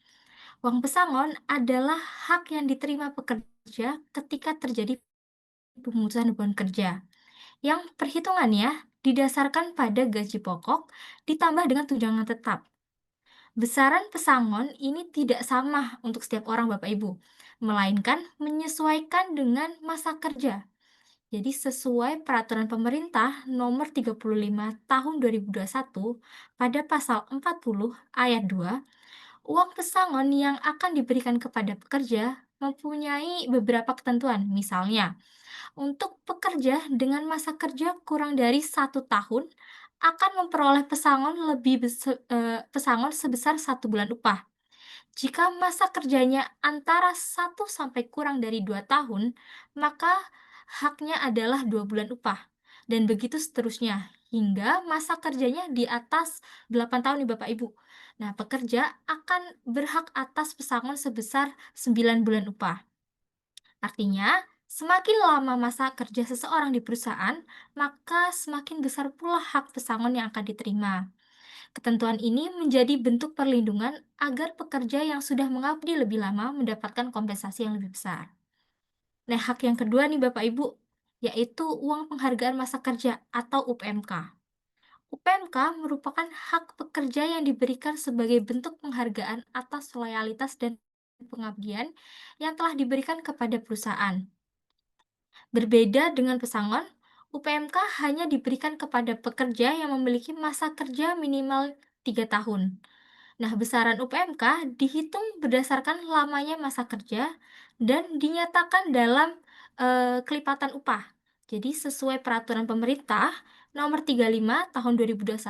Uang pesangon adalah hak yang diterima pekerja ketika terjadi pemutusan hubungan kerja, yang perhitungannya didasarkan pada gaji pokok ditambah dengan tunjangan tetap. Besaran pesangon ini tidak sama untuk setiap orang Bapak Ibu, melainkan menyesuaikan dengan masa kerja. Jadi sesuai peraturan pemerintah nomor 35 tahun 2021 pada pasal 40 ayat 2, uang pesangon yang akan diberikan kepada pekerja mempunyai beberapa ketentuan. Misalnya, untuk pekerja dengan masa kerja kurang dari 1 tahun akan memperoleh pesangon sebesar 1 bulan upah. Jika masa kerjanya antara 1 sampai kurang dari 2 tahun, maka haknya adalah 2 bulan upah. Dan begitu seterusnya, hingga masa kerjanya di atas 8 tahun nih Bapak Ibu. Nah, pekerja akan berhak atas pesangon sebesar 9 bulan upah. Artinya, semakin lama masa kerja seseorang di perusahaan, maka semakin besar pula hak pesangon yang akan diterima. Ketentuan ini menjadi bentuk perlindungan agar pekerja yang sudah mengabdi lebih lama mendapatkan kompensasi yang lebih besar. Nah, hak yang kedua nih Bapak Ibu, yaitu uang penghargaan masa kerja atau UPMK. UPMK merupakan hak pekerja yang diberikan sebagai bentuk penghargaan atas loyalitas dan pengabdian yang telah diberikan kepada perusahaan. Berbeda dengan pesangon, UPMK hanya diberikan kepada pekerja yang memiliki masa kerja minimal 3 tahun. Nah, besaran UPMK dihitung berdasarkan lamanya masa kerja dan dinyatakan dalam kelipatan upah. Jadi, sesuai peraturan pemerintah nomor 35 tahun 2021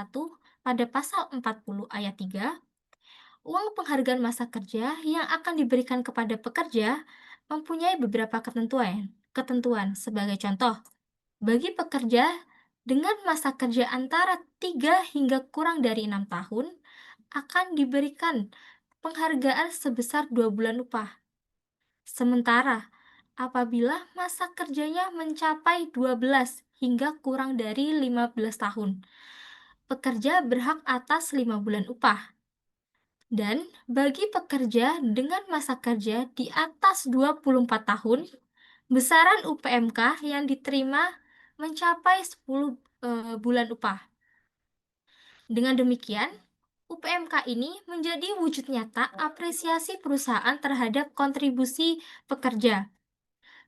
pada pasal 40 ayat 3, uang penghargaan masa kerja yang akan diberikan kepada pekerja mempunyai beberapa ketentuan sebagai contoh, bagi pekerja dengan masa kerja antara 3 hingga kurang dari 6 tahun akan diberikan penghargaan sebesar 2 bulan upah. Sementara apabila masa kerjanya mencapai 12 hingga kurang dari 15 tahun, pekerja berhak atas 5 bulan upah. Dan bagi pekerja dengan masa kerja di atas 24 tahun, besaran UPMK yang diterima mencapai 10 bulan upah. Dengan demikian, UPMK ini menjadi wujud nyata apresiasi perusahaan terhadap kontribusi pekerja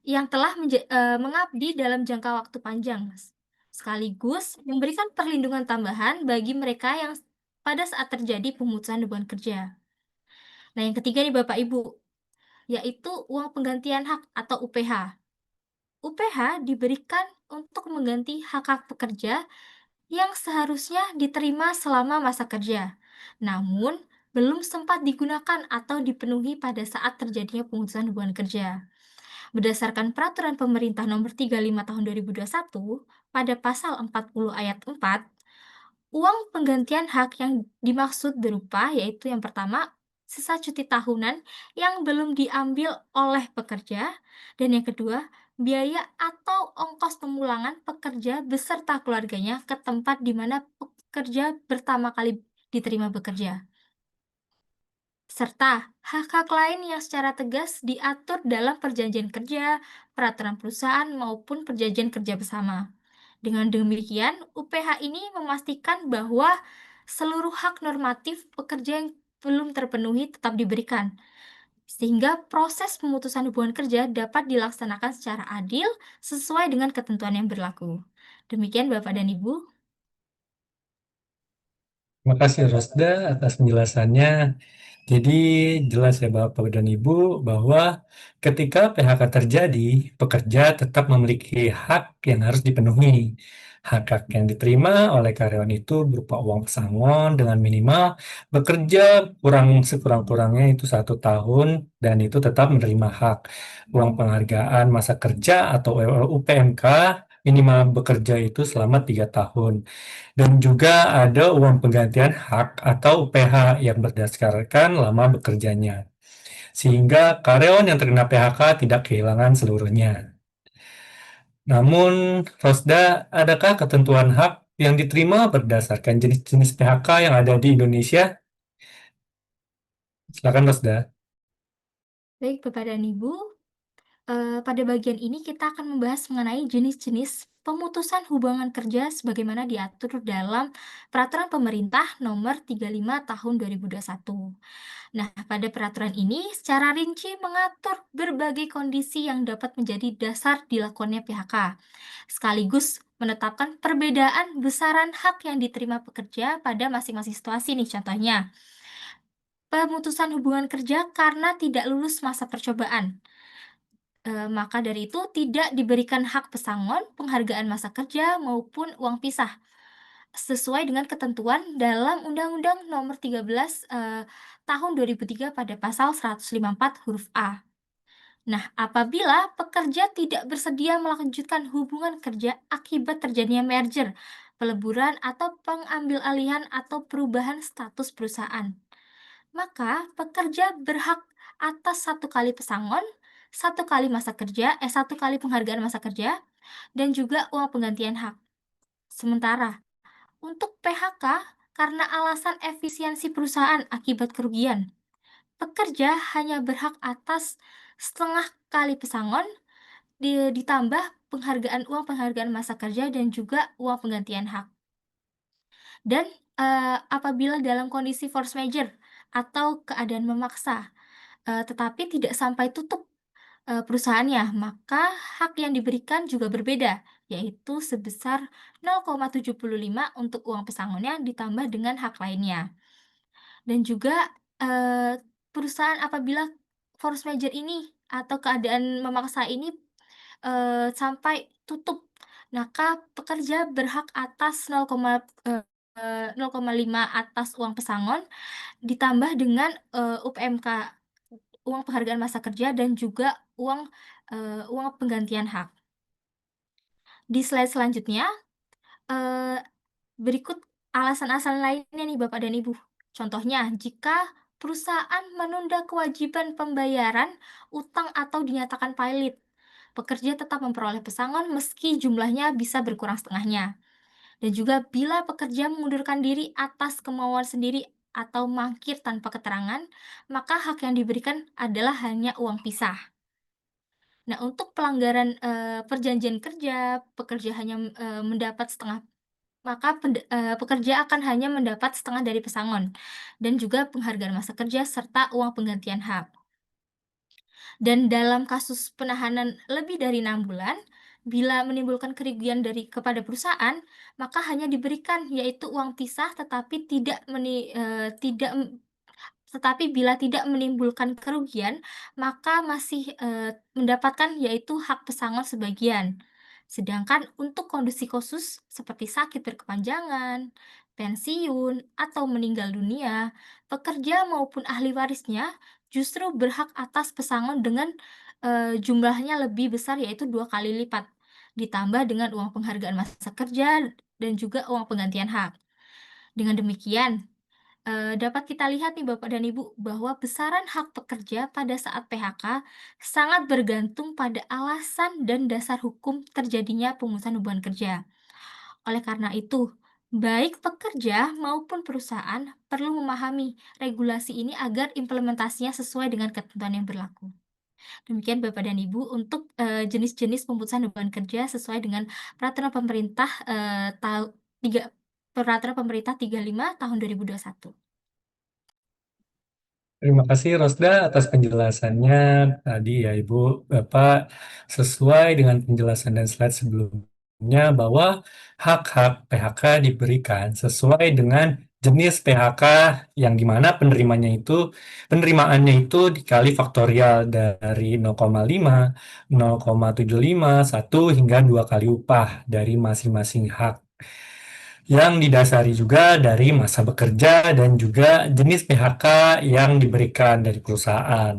yang telah mengabdi dalam jangka waktu panjang, Mas. Sekaligus memberikan perlindungan tambahan bagi mereka yang pada saat terjadi pemutusan hubungan kerja. Nah, yang ketiga nih Bapak Ibu, yaitu uang penggantian hak atau UPH. UPH diberikan untuk mengganti hak-hak pekerja yang seharusnya diterima selama masa kerja, namun belum sempat digunakan atau dipenuhi pada saat terjadinya pemutusan hubungan kerja. Berdasarkan Peraturan Pemerintah Nomor 35 Tahun 2021, pada pasal 40 ayat 4, uang penggantian hak yang dimaksud berupa yaitu yang pertama, sisa cuti tahunan yang belum diambil oleh pekerja, dan yang kedua, biaya atau ongkos pemulangan pekerja beserta keluarganya ke tempat di mana pekerja pertama kali diterima bekerja. Serta hak-hak lain yang secara tegas diatur dalam perjanjian kerja, peraturan perusahaan, maupun perjanjian kerja bersama. Dengan demikian, UPH ini memastikan bahwa seluruh hak normatif pekerja yang belum terpenuhi tetap diberikan, sehingga proses pemutusan hubungan kerja dapat dilaksanakan secara adil sesuai dengan ketentuan yang berlaku. Demikian Bapak dan Ibu. Terima kasih Rosda atas penjelasannya. Jadi jelas ya Bapak dan Ibu bahwa ketika PHK terjadi, pekerja tetap memiliki hak yang harus dipenuhi. Hak-hak yang diterima oleh karyawan itu berupa uang pesangon dengan minimal bekerja sekurang-kurangnya itu 1 tahun dan itu tetap menerima hak. Uang penghargaan masa kerja atau UPMK minimal bekerja itu selama 3 tahun. Dan juga ada uang penggantian hak atau UPH yang berdasarkan lama bekerjanya. Sehingga karyawan yang terkena PHK tidak kehilangan seluruhnya. Namun, Rosda, adakah ketentuan hak yang diterima berdasarkan jenis-jenis PHK yang ada di Indonesia? Silakan Rosda. Baik Bapak dan Ibu, pada bagian ini kita akan membahas mengenai jenis-jenis pemutusan hubungan kerja sebagaimana diatur dalam Peraturan Pemerintah Nomor 35 Tahun 2021. Nah, pada peraturan ini secara rinci mengatur berbagai kondisi yang dapat menjadi dasar dilakukannya PHK, sekaligus menetapkan perbedaan besaran hak yang diterima pekerja pada masing-masing situasi nih contohnya. Pemutusan hubungan kerja karena tidak lulus masa percobaan. Maka dari itu tidak diberikan hak pesangon, penghargaan masa kerja, maupun uang pisah, sesuai dengan ketentuan dalam Undang-Undang Nomor 13 Tahun 2003 pada pasal 154 huruf A. Nah, apabila pekerja tidak bersedia melanjutkan hubungan kerja akibat terjadinya merger, peleburan atau pengambil alihan atau perubahan status perusahaan, maka pekerja berhak atas 1 kali pesangon, 1 kali satu kali penghargaan masa kerja, dan juga uang penggantian hak. Sementara untuk PHK karena alasan efisiensi perusahaan akibat kerugian, pekerja hanya berhak atas setengah kali pesangon ditambah uang penghargaan masa kerja dan juga uang penggantian hak. Dan apabila dalam kondisi force majeure atau keadaan memaksa, tetapi tidak sampai tutup perusahaannya, maka hak yang diberikan juga berbeda, yaitu sebesar 0,75 untuk uang pesangonnya ditambah dengan hak lainnya. Dan juga perusahaan apabila force majeure ini atau keadaan memaksa ini sampai tutup, maka pekerja berhak atas 0,5 atas uang pesangon ditambah dengan UPMK, uang penghargaan masa kerja, dan juga uang penggantian hak. Di slide selanjutnya, berikut alasan-alasan lainnya nih Bapak dan Ibu. Contohnya, jika perusahaan menunda kewajiban pembayaran utang atau dinyatakan pailit, pekerja tetap memperoleh pesangon meski jumlahnya bisa berkurang setengahnya. Dan juga bila pekerja mengundurkan diri atas kemauan sendiri atau mangkir tanpa keterangan, maka hak yang diberikan adalah hanya uang pisah. Nah, untuk pelanggaran perjanjian kerja, pekerja hanya mendapat setengah, maka pekerja akan hanya mendapat setengah dari pesangon dan juga penghargaan masa kerja serta uang penggantian hak. Dan dalam kasus penahanan lebih dari 6 bulan, bila menimbulkan kerugian kepada perusahaan, maka hanya diberikan yaitu uang pisah tetapi bila tidak menimbulkan kerugian, maka masih mendapatkan yaitu hak pesangon sebagian. Sedangkan untuk kondisi khusus seperti sakit berkepanjangan, pensiun, atau meninggal dunia, pekerja maupun ahli warisnya justru berhak atas pesangon dengan jumlahnya lebih besar yaitu 2 kali lipat, ditambah dengan uang penghargaan masa kerja dan juga uang penggantian hak. Dengan demikian, dapat kita lihat nih Bapak dan Ibu bahwa besaran hak pekerja pada saat PHK sangat bergantung pada alasan dan dasar hukum terjadinya pemutusan hubungan kerja. Oleh karena itu, baik pekerja maupun perusahaan perlu memahami regulasi ini agar implementasinya sesuai dengan ketentuan yang berlaku. Demikian Bapak dan Ibu untuk jenis-jenis pemutusan hubungan kerja sesuai dengan Peraturan Pemerintah Peraturan Pemerintah 35 tahun 2021. Terima kasih Rosda atas penjelasannya tadi ya Ibu. Bapak sesuai dengan penjelasan dan slide sebelumnya bahwa hak-hak PHK diberikan sesuai dengan jenis PHK yang dimana penerimaannya itu dikali faktorial dari 0,5, 0,75, 1 hingga 2 kali upah dari masing-masing hak, yang didasari juga dari masa bekerja dan juga jenis PHK yang diberikan dari perusahaan.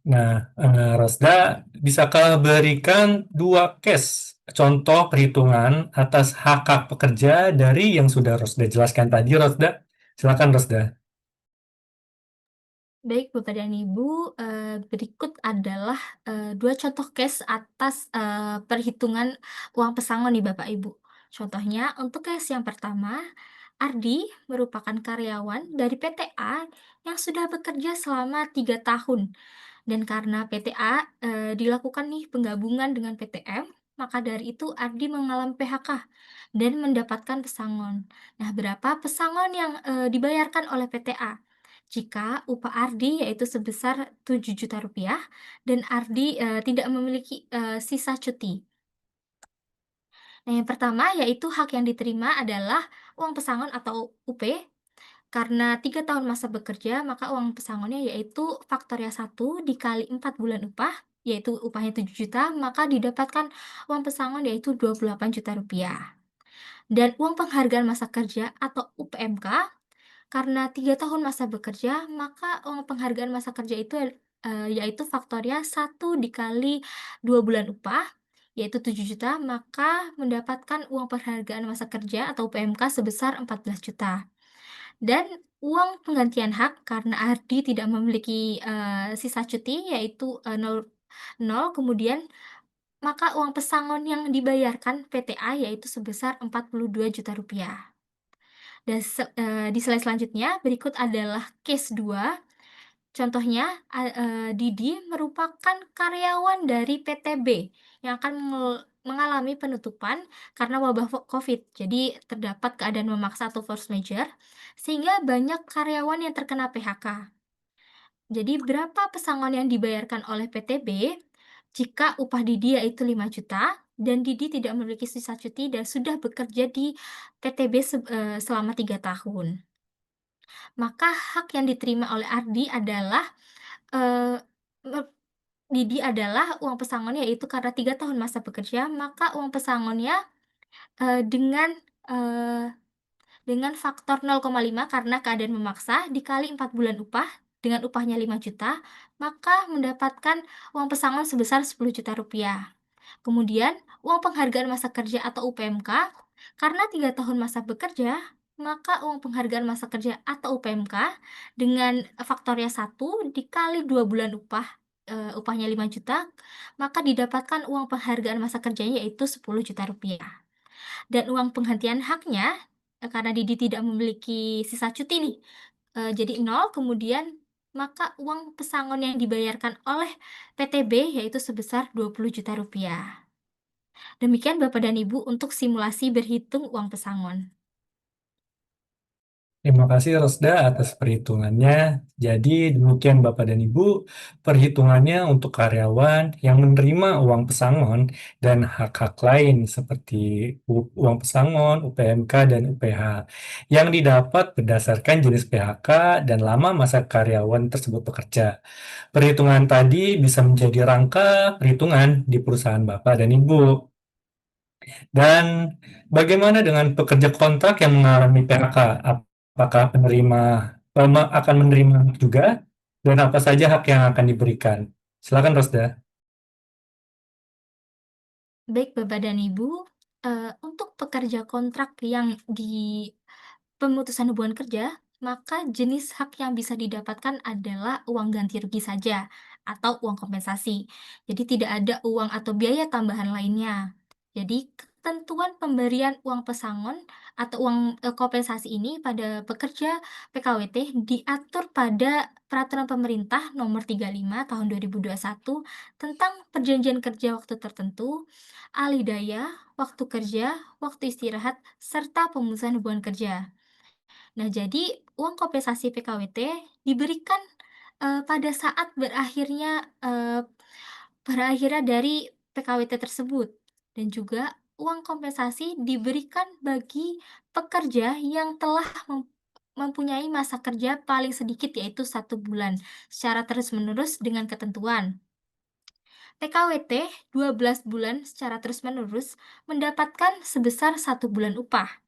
Nah, Rosda, bisakah berikan 2 case contoh perhitungan atas hak-hak pekerja dari yang sudah Rosda jelaskan tadi, Rosda? Silakan, Rosda. Baik Bapak dan Ibu, berikut adalah 2 contoh case atas perhitungan uang pesangon nih Bapak Ibu. Contohnya untuk case yang pertama, Ardi merupakan karyawan dari PT A yang sudah bekerja selama 3 tahun. Dan karena PT A dilakukan nih penggabungan dengan PT M, maka dari itu Ardi mengalami PHK dan mendapatkan pesangon. Nah, berapa pesangon yang dibayarkan oleh PT A? Jika upah Ardi yaitu sebesar Rp7.000.000 dan Ardi tidak memiliki sisa cuti. Nah, yang pertama yaitu hak yang diterima adalah uang pesangon atau UP. Karena 3 tahun masa bekerja, maka uang pesangonnya yaitu faktorial 1 dikali 4 bulan upah, yaitu upahnya 7 juta, maka didapatkan uang pesangon yaitu Rp28 juta. Dan uang penghargaan masa kerja atau UPMK, karena 3 tahun masa bekerja, maka uang penghargaan masa kerja itu yaitu faktornya 1 dikali 2 bulan upah, yaitu 7 juta, maka mendapatkan uang penghargaan masa kerja atau UPMK sebesar 14 juta. Dan uang penggantian hak karena Ardi tidak memiliki, sisa cuti yaitu, 0, kemudian maka uang pesangon yang dibayarkan PTA yaitu sebesar 42 juta rupiah. Dan di slide selanjutnya berikut adalah case 2. Contohnya, Didi merupakan karyawan dari PTB yang akan mengalami penutupan karena wabah COVID. Jadi terdapat keadaan memaksa atau force majeure, sehingga banyak karyawan yang terkena PHK. Jadi berapa pesangon yang dibayarkan oleh PTB jika upah Didi yaitu 5 juta dan Didi tidak memiliki sisa cuti dan sudah bekerja di PTB selama 3 tahun. Maka hak yang diterima oleh Ardi adalah Eee, Didi adalah uang pesangonnya yaitu karena 3 tahun masa bekerja, maka uang pesangonnya, eee, dengan, eee, dengan faktor 0,5 karena keadaan memaksa dikali 4 bulan upah, dengan upahnya 5 juta, maka mendapatkan uang pesangon sebesar 10 juta rupiah. Kemudian uang penghargaan masa kerja atau UPMK, karena 3 tahun masa bekerja, maka uang penghargaan masa kerja atau UPMK dengan faktornya 1 dikali 2 bulan upah, upahnya 5 juta, maka didapatkan uang penghargaan masa kerjanya yaitu 10 juta rupiah. Dan uang penggantian haknya, karena Didi tidak memiliki sisa cuti nih, jadi 0, kemudian maka uang pesangon yang dibayarkan oleh PTB yaitu sebesar 20 juta rupiah. Demikian Bapak dan Ibu untuk simulasi berhitung uang pesangon. Terima kasih Rosda atas perhitungannya. Jadi demikian Bapak dan Ibu, perhitungannya untuk karyawan yang menerima uang pesangon dan hak-hak lain seperti uang pesangon, UPMK, dan UPH yang didapat berdasarkan jenis PHK dan lama masa karyawan tersebut bekerja. Perhitungan tadi bisa menjadi rangka perhitungan di perusahaan Bapak dan Ibu. Dan bagaimana dengan pekerja kontrak yang mengalami PHK? Apakah akan menerima juga? Dan apa saja hak yang akan diberikan? Silakan, Rosda. Baik Bapak dan Ibu, untuk pekerja kontrak yang di pemutusan hubungan kerja, maka jenis hak yang bisa didapatkan adalah uang ganti rugi saja atau uang kompensasi. Jadi tidak ada uang atau biaya tambahan lainnya. Jadi ketentuan pemberian uang pesangon atau uang kompensasi ini pada pekerja PKWT diatur pada Peraturan Pemerintah Nomor 35 Tahun 2021 tentang Perjanjian Kerja Waktu Tertentu, alih daya, waktu kerja, waktu istirahat, serta pemutusan hubungan kerja. Nah, jadi uang kompensasi PKWT diberikan, pada saat berakhirnya dari PKWT tersebut, dan juga uang kompensasi diberikan bagi pekerja yang telah mempunyai masa kerja paling sedikit yaitu 1 bulan secara terus-menerus dengan ketentuan. PKWT 12 bulan secara terus-menerus mendapatkan sebesar 1 bulan upah.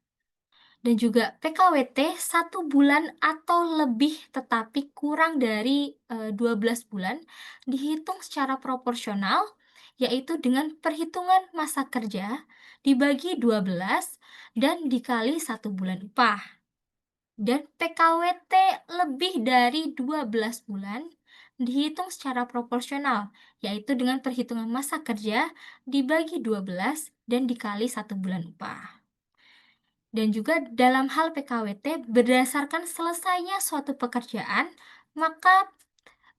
Dan juga PKWT 1 bulan atau lebih tetapi kurang dari 12 bulan dihitung secara proporsional, yaitu dengan perhitungan masa kerja dibagi 12 dan dikali 1 bulan upah. Dan PKWT lebih dari 12 bulan dihitung secara proporsional, yaitu dengan perhitungan masa kerja dibagi 12 dan dikali 1 bulan upah. Dan juga dalam hal PKWT berdasarkan selesainya suatu pekerjaan, maka,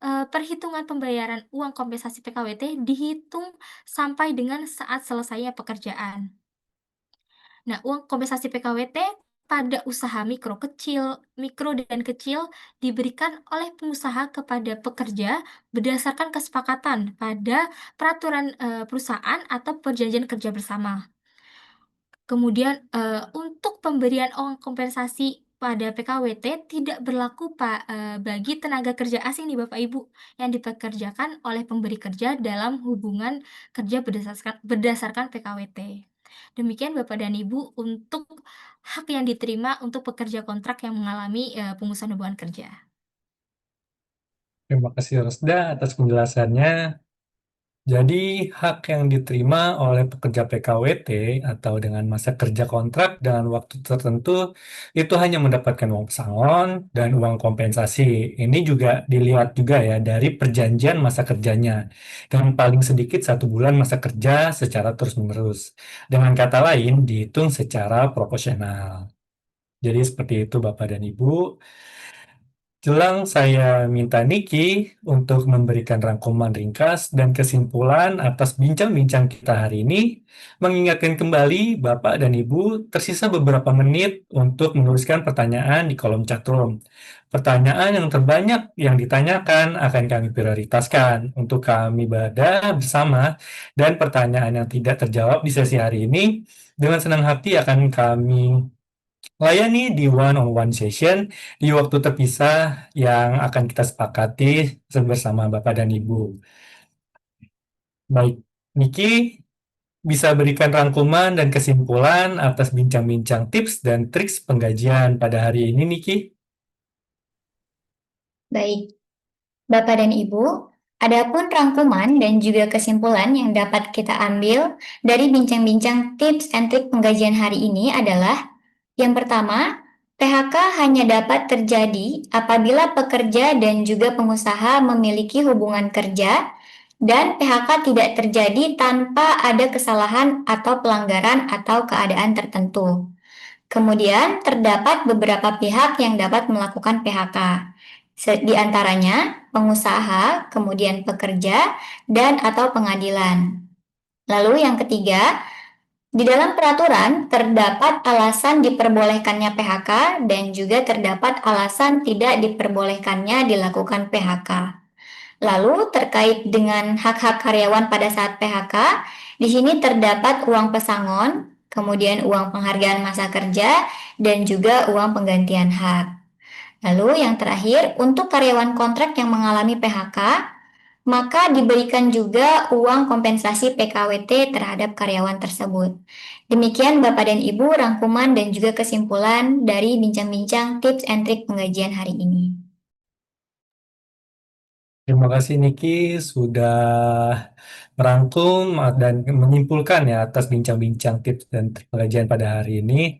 perhitungan pembayaran uang kompensasi PKWT dihitung sampai dengan saat selesainya pekerjaan. Nah, uang kompensasi PKWT pada usaha mikro dan kecil diberikan oleh pengusaha kepada pekerja berdasarkan kesepakatan pada peraturan, perusahaan atau perjanjian kerja bersama. Kemudian, untuk pemberian uang kompensasi pada PKWT tidak berlaku bagi tenaga kerja asing nih Bapak Ibu, yang dipekerjakan oleh pemberi kerja dalam hubungan kerja berdasarkan PKWT. Demikian Bapak dan Ibu untuk hak yang diterima untuk pekerja kontrak yang mengalami, pemutusan hubungan kerja. Terima kasih Rosda atas penjelasannya. Jadi, hak yang diterima oleh pekerja PKWT atau dengan masa kerja kontrak dengan waktu tertentu itu hanya mendapatkan uang pesangon dan uang kompensasi. Ini juga dilihat juga ya dari perjanjian masa kerjanya. Dengan paling sedikit 1 bulan masa kerja secara terus-menerus. Dengan kata lain, dihitung secara proporsional. Jadi seperti itu Bapak dan Ibu. Jelang saya minta Niki untuk memberikan rangkuman ringkas dan kesimpulan atas bincang-bincang kita hari ini, mengingatkan kembali Bapak dan Ibu tersisa beberapa menit untuk menuliskan pertanyaan di kolom chatroom. Pertanyaan yang terbanyak yang ditanyakan akan kami prioritaskan untuk kami bada bersama, dan pertanyaan yang tidak terjawab di sesi hari ini dengan senang hati akan kami layani di one-on-one session di waktu terpisah yang akan kita sepakati bersama Bapak dan Ibu. Baik, Niki bisa berikan rangkuman dan kesimpulan atas bincang-bincang tips dan triks penggajian pada hari ini, Niki. Baik, Bapak dan Ibu, adapun rangkuman dan juga kesimpulan yang dapat kita ambil dari bincang-bincang tips and trik penggajian hari ini adalah yang pertama, PHK hanya dapat terjadi apabila pekerja dan juga pengusaha memiliki hubungan kerja dan PHK tidak terjadi tanpa ada kesalahan atau pelanggaran atau keadaan tertentu. Kemudian terdapat beberapa pihak yang dapat melakukan PHK. Di antaranya pengusaha, kemudian pekerja, dan atau pengadilan. Lalu yang ketiga, di dalam peraturan terdapat alasan diperbolehkannya PHK dan juga terdapat alasan tidak diperbolehkannya dilakukan PHK. Lalu terkait dengan hak-hak karyawan pada saat PHK, di sini terdapat uang pesangon, kemudian uang penghargaan masa kerja, dan juga uang penggantian hak. Lalu yang terakhir, untuk karyawan kontrak yang mengalami PHK, maka diberikan juga uang kompensasi PKWT terhadap karyawan tersebut. Demikian Bapak dan Ibu rangkuman dan juga kesimpulan dari bincang-bincang tips and trik penggajian hari ini. Terima kasih Niki sudah merangkum dan menyimpulkan ya atas bincang-bincang tips dan trik pengajian pada hari ini.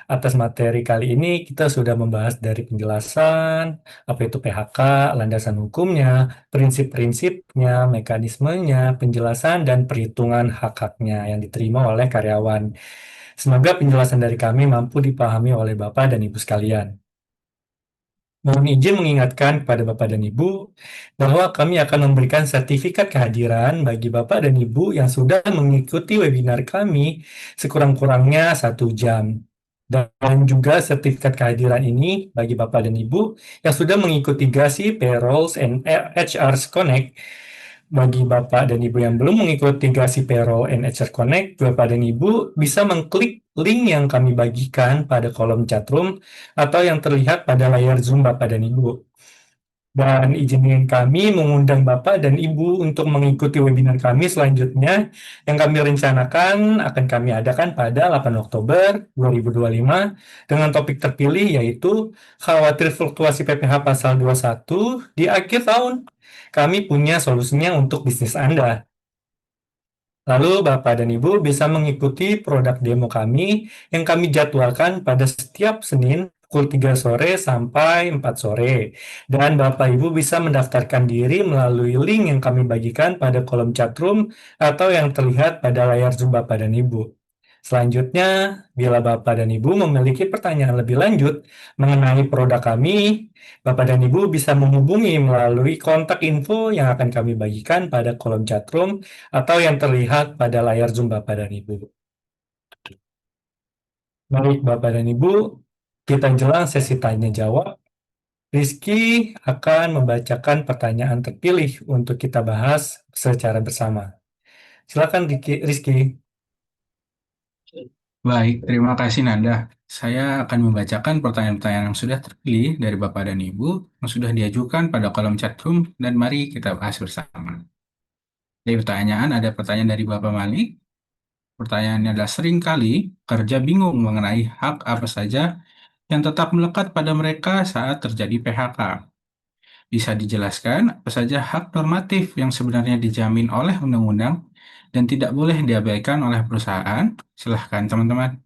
Atas materi kali ini kita sudah membahas dari penjelasan apa itu PHK, landasan hukumnya, prinsip-prinsipnya, mekanismenya, penjelasan dan perhitungan hak-haknya yang diterima oleh karyawan. Semoga penjelasan dari kami mampu dipahami oleh Bapak dan Ibu sekalian. Mohon izin mengingatkan kepada Bapak dan Ibu bahwa kami akan memberikan sertifikat kehadiran bagi Bapak dan Ibu yang sudah mengikuti webinar kami sekurang-kurangnya 1 jam. Dan juga sertifikat kehadiran ini bagi Bapak dan Ibu yang sudah mengikuti GASI, Payrolls, and HR Connect. Bagi Bapak dan Ibu yang belum mengikuti GASI Payroll and HR Connect, Bapak dan Ibu bisa mengklik link yang kami bagikan pada kolom chatroom atau yang terlihat pada layar Zoom Bapak dan Ibu. Dan izinkan kami mengundang Bapak dan Ibu untuk mengikuti webinar kami selanjutnya yang kami rencanakan akan kami adakan pada 8 Oktober 2025 dengan topik terpilih yaitu khawatir fluktuasi PPh pasal 21 di akhir tahun. Kami punya solusinya untuk bisnis Anda. Lalu Bapak dan Ibu bisa mengikuti produk demo kami yang kami jadwalkan pada setiap Senin pukul 3 sore sampai 4 sore. Dan Bapak Ibu bisa mendaftarkan diri melalui link yang kami bagikan pada kolom chatroom atau yang terlihat pada layar Zoom Bapak dan Ibu. Selanjutnya, bila Bapak dan Ibu memiliki pertanyaan lebih lanjut mengenai produk kami, Bapak dan Ibu bisa menghubungi melalui kontak info yang akan kami bagikan pada kolom chatroom atau yang terlihat pada layar Zoom Bapak dan Ibu. Baik Bapak dan Ibu, kita jelang sesi tanya-jawab. Rizky akan membacakan pertanyaan terpilih untuk kita bahas secara bersama. Silakan Rizky. Baik, terima kasih Nanda. Saya akan membacakan pertanyaan-pertanyaan yang sudah terpilih dari Bapak dan Ibu yang sudah diajukan pada kolom chatroom dan mari kita bahas bersama. Dari pertanyaan, ada pertanyaan dari Bapak Malik. Pertanyaannya adalah seringkali kerja bingung mengenai hak apa saja yang tetap melekat pada mereka saat terjadi PHK. Bisa dijelaskan apa saja hak normatif yang sebenarnya dijamin oleh undang-undang dan tidak boleh diabaikan oleh perusahaan? Silahkan teman-teman.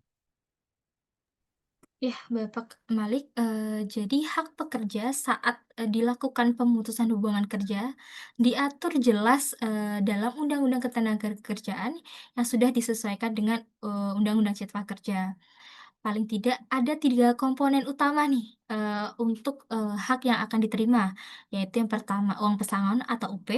Ya, Bapak Malik, jadi hak pekerja saat dilakukan pemutusan hubungan kerja diatur jelas dalam Undang-Undang Ketenagakerjaan yang sudah disesuaikan dengan Undang-Undang Cipta Kerja. Paling tidak ada 3 komponen utama nih untuk hak yang akan diterima, yaitu yang pertama uang pesangon atau UP,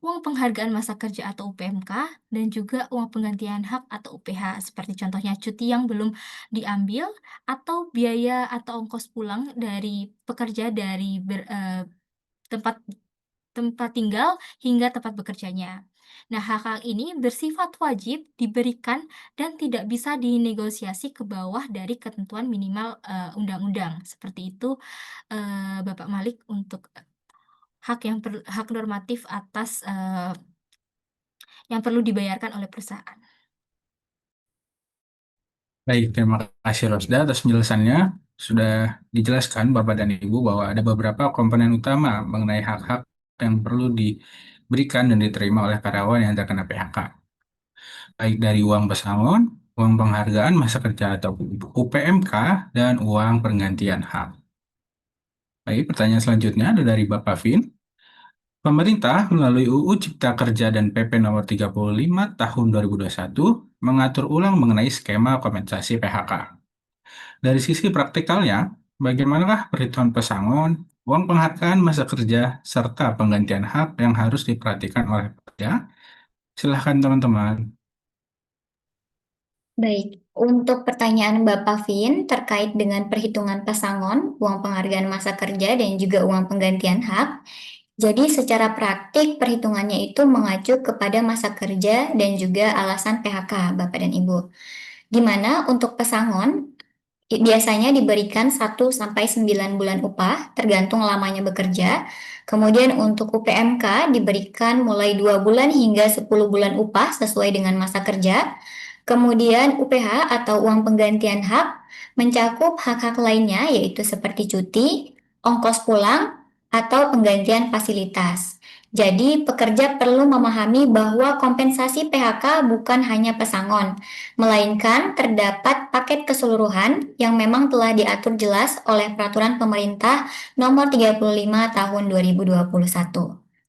uang penghargaan masa kerja atau UPMK, dan juga uang penggantian hak atau UPH, seperti contohnya cuti yang belum diambil atau biaya atau ongkos pulang dari pekerja dari tempat tempat tinggal hingga tempat bekerjanya. Nah, hak-hak ini bersifat wajib diberikan dan tidak bisa dinegosiasi ke bawah dari ketentuan minimal undang-undang. Seperti itu, Bapak Malik, untuk hak normatif atas yang perlu dibayarkan oleh perusahaan. Baik, terima kasih Rosda atas penjelasannya. Sudah dijelaskan Bapak dan Ibu bahwa ada beberapa komponen utama mengenai hak-hak yang perlu diberikan dan diterima oleh karyawan yang terkena PHK. Baik dari uang pesangon, uang penghargaan masa kerja atau UPMK, dan uang penggantian hak. Baik, pertanyaan selanjutnya ada dari Bapak Vin. Pemerintah melalui UU Cipta Kerja dan PP Nomor 35 Tahun 2021 mengatur ulang mengenai skema kompensasi PHK. Dari sisi praktikalnya, bagaimanakah perhitungan pesangon, uang penghargaan masa kerja, serta penggantian hak yang harus diperhatikan oleh pekerja? Silahkan teman-teman. Baik, untuk pertanyaan Bapak Vin terkait dengan perhitungan pesangon, uang penghargaan masa kerja, dan juga uang penggantian hak, jadi secara praktik perhitungannya itu mengacu kepada masa kerja dan juga alasan PHK Bapak dan Ibu. Di mana untuk pesangon biasanya diberikan 1 sampai 9 bulan upah tergantung lamanya bekerja. Kemudian untuk UPMK diberikan mulai 2 bulan hingga 10 bulan upah sesuai dengan masa kerja. Kemudian UPH atau uang penggantian hak mencakup hak-hak lainnya yaitu seperti cuti, ongkos pulang, atau penggantian fasilitas. Jadi pekerja perlu memahami bahwa kompensasi PHK bukan hanya pesangon, melainkan terdapat paket keseluruhan yang memang telah diatur jelas oleh Peraturan Pemerintah Nomor 35 Tahun 2021.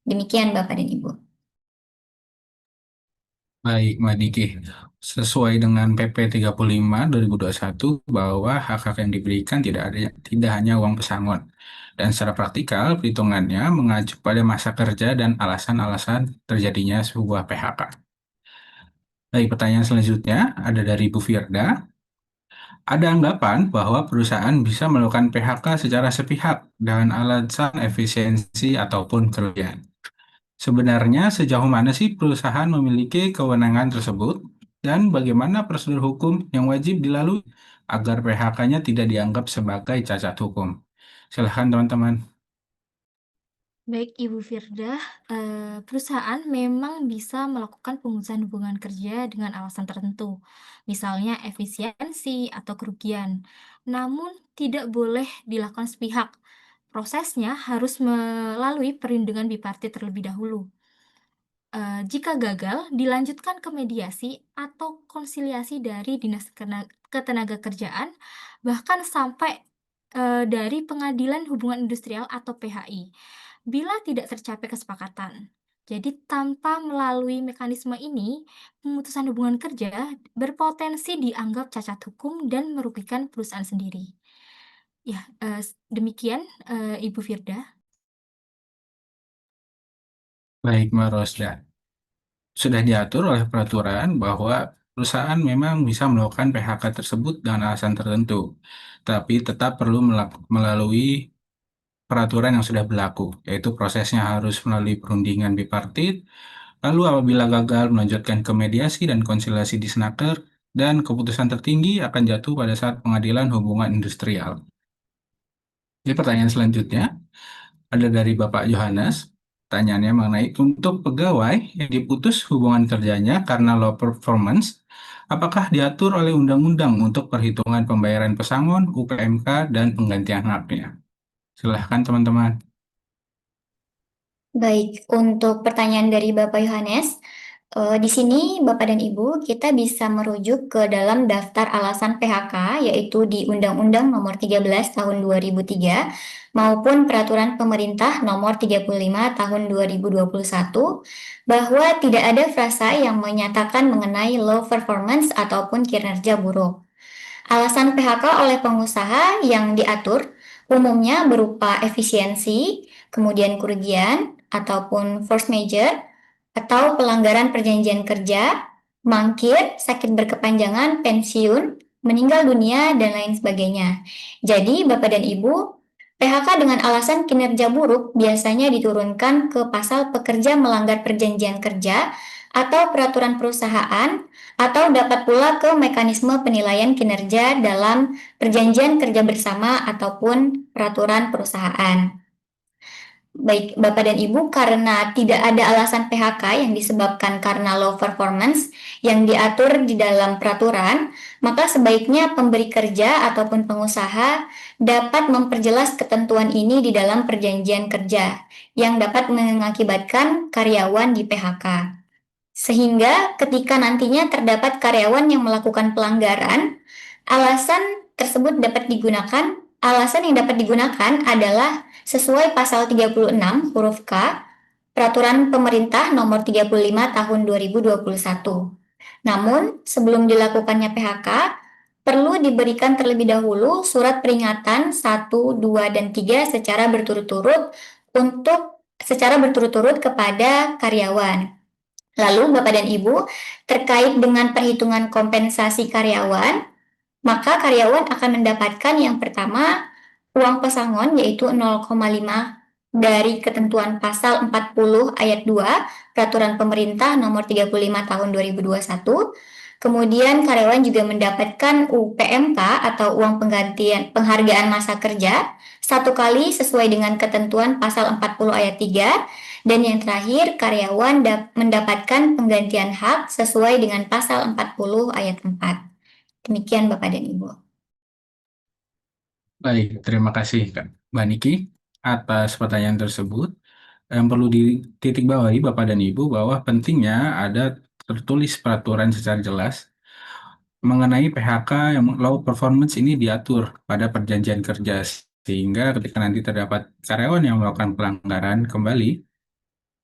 Demikian Bapak dan Ibu. Baik, Mbak Diki. Sesuai dengan PP 35 2021 bahwa hak-hak yang diberikan tidak hanya uang pesangon. Dan secara praktikal, perhitungannya mengacu pada masa kerja dan alasan-alasan terjadinya sebuah PHK. Baik, pertanyaan selanjutnya ada dari Bu Firda. Ada anggapan bahwa perusahaan bisa melakukan PHK secara sepihak dengan alasan efisiensi ataupun kerugian. Sebenarnya sejauh mana sih perusahaan memiliki kewenangan tersebut dan bagaimana prosedur hukum yang wajib dilalui agar PHK-nya tidak dianggap sebagai cacat hukum? Silahkan teman-teman. Baik, Ibu Firdah, perusahaan memang bisa melakukan pemutusan hubungan kerja dengan alasan tertentu, misalnya efisiensi atau kerugian. Namun, tidak boleh dilakukan sepihak. Prosesnya harus melalui perlindungan bipartit terlebih dahulu. Jika gagal, dilanjutkan ke mediasi atau konsiliasi dari Dinas Ketenagakerjaan, bahkan sampai dari Pengadilan Hubungan Industrial atau PHI, bila tidak tercapai kesepakatan. Jadi tanpa melalui mekanisme ini, pemutusan hubungan kerja berpotensi dianggap cacat hukum dan merugikan perusahaan sendiri. Ya, demikian Ibu Firda. Baik, Mbak Rosda. Sudah diatur oleh peraturan bahwa perusahaan memang bisa melakukan PHK tersebut dengan alasan tertentu, tapi tetap perlu melalui peraturan yang sudah berlaku, yaitu prosesnya harus melalui perundingan bipartit, lalu apabila gagal melanjutkan ke mediasi dan konsiliasi di Senaker, dan keputusan tertinggi akan jatuh pada saat pengadilan hubungan industrial. Jadi pertanyaan selanjutnya ada dari Bapak Yohanes. Pertanyaannya mengenai untuk pegawai yang diputus hubungan kerjanya karena low performance, apakah diatur oleh undang-undang untuk perhitungan pembayaran pesangon, UPMK, dan penggantian haknya? Silahkan teman-teman. Baik, untuk pertanyaan dari Bapak Yohanes, di sini Bapak dan Ibu kita bisa merujuk ke dalam daftar alasan PHK yaitu di Undang-Undang Nomor 13 Tahun 2003 maupun Peraturan Pemerintah Nomor 35 Tahun 2021 bahwa tidak ada frasa yang menyatakan mengenai low performance ataupun kinerja buruk. Alasan PHK oleh pengusaha yang diatur umumnya berupa efisiensi, kemudian kerugian, ataupun force majeure, atau pelanggaran perjanjian kerja, mangkir, sakit berkepanjangan, pensiun, meninggal dunia, dan lain sebagainya. Jadi, Bapak dan Ibu, PHK dengan alasan kinerja buruk biasanya diturunkan ke pasal pekerja melanggar perjanjian kerja atau peraturan perusahaan atau dapat pula ke mekanisme penilaian kinerja dalam perjanjian kerja bersama ataupun peraturan perusahaan. Baik, Bapak dan Ibu, karena tidak ada alasan PHK yang disebabkan karena low performance yang diatur di dalam peraturan, maka sebaiknya pemberi kerja ataupun pengusaha dapat memperjelas ketentuan ini di dalam perjanjian kerja yang dapat mengakibatkan karyawan di PHK. Sehingga ketika nantinya terdapat karyawan yang melakukan pelanggaran, alasan tersebut dapat digunakan, alasan yang dapat digunakan adalah sesuai pasal 36 huruf K Peraturan Pemerintah Nomor 35 Tahun 2021. Namun, sebelum dilakukannya PHK, perlu diberikan terlebih dahulu surat peringatan 1, 2, dan 3 secara berturut-turut kepada karyawan. Lalu Bapak dan Ibu, terkait dengan perhitungan kompensasi karyawan, maka karyawan akan mendapatkan yang pertama uang pesangon yaitu 0,5 dari ketentuan pasal 40 ayat 2 Peraturan Pemerintah Nomor 35 Tahun 2021. Kemudian karyawan juga mendapatkan UPMK atau uang penghargaan masa kerja satu kali sesuai dengan ketentuan pasal 40 ayat 3. Dan yang terakhir, karyawan mendapatkan penggantian hak sesuai dengan pasal 40 ayat 4. Demikian Bapak dan Ibu. Baik, terima kasih Kak Mbak Niki atas pertanyaan tersebut. Yang perlu dititikbawahi Bapak dan Ibu bahwa pentingnya ada tertulis peraturan secara jelas mengenai PHK yang low performance ini diatur pada perjanjian kerja sehingga ketika nanti terdapat karyawan yang melakukan pelanggaran kembali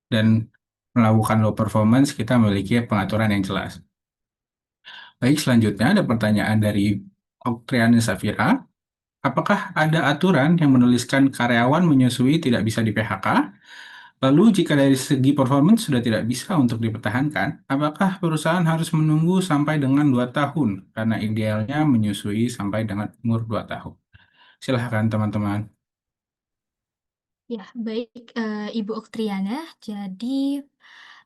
dan melakukan low performance, kita memiliki pengaturan yang jelas. Baik, selanjutnya ada pertanyaan dari Oktriana Safira. Apakah ada aturan yang menuliskan karyawan menyusui tidak bisa di PHK? Lalu jika dari segi performance sudah tidak bisa untuk dipertahankan, apakah perusahaan harus menunggu sampai dengan 2 tahun? Karena idealnya menyusui sampai dengan umur 2 tahun. Silahkan teman-teman. Ya, baik, Ibu Oktriana. Jadi,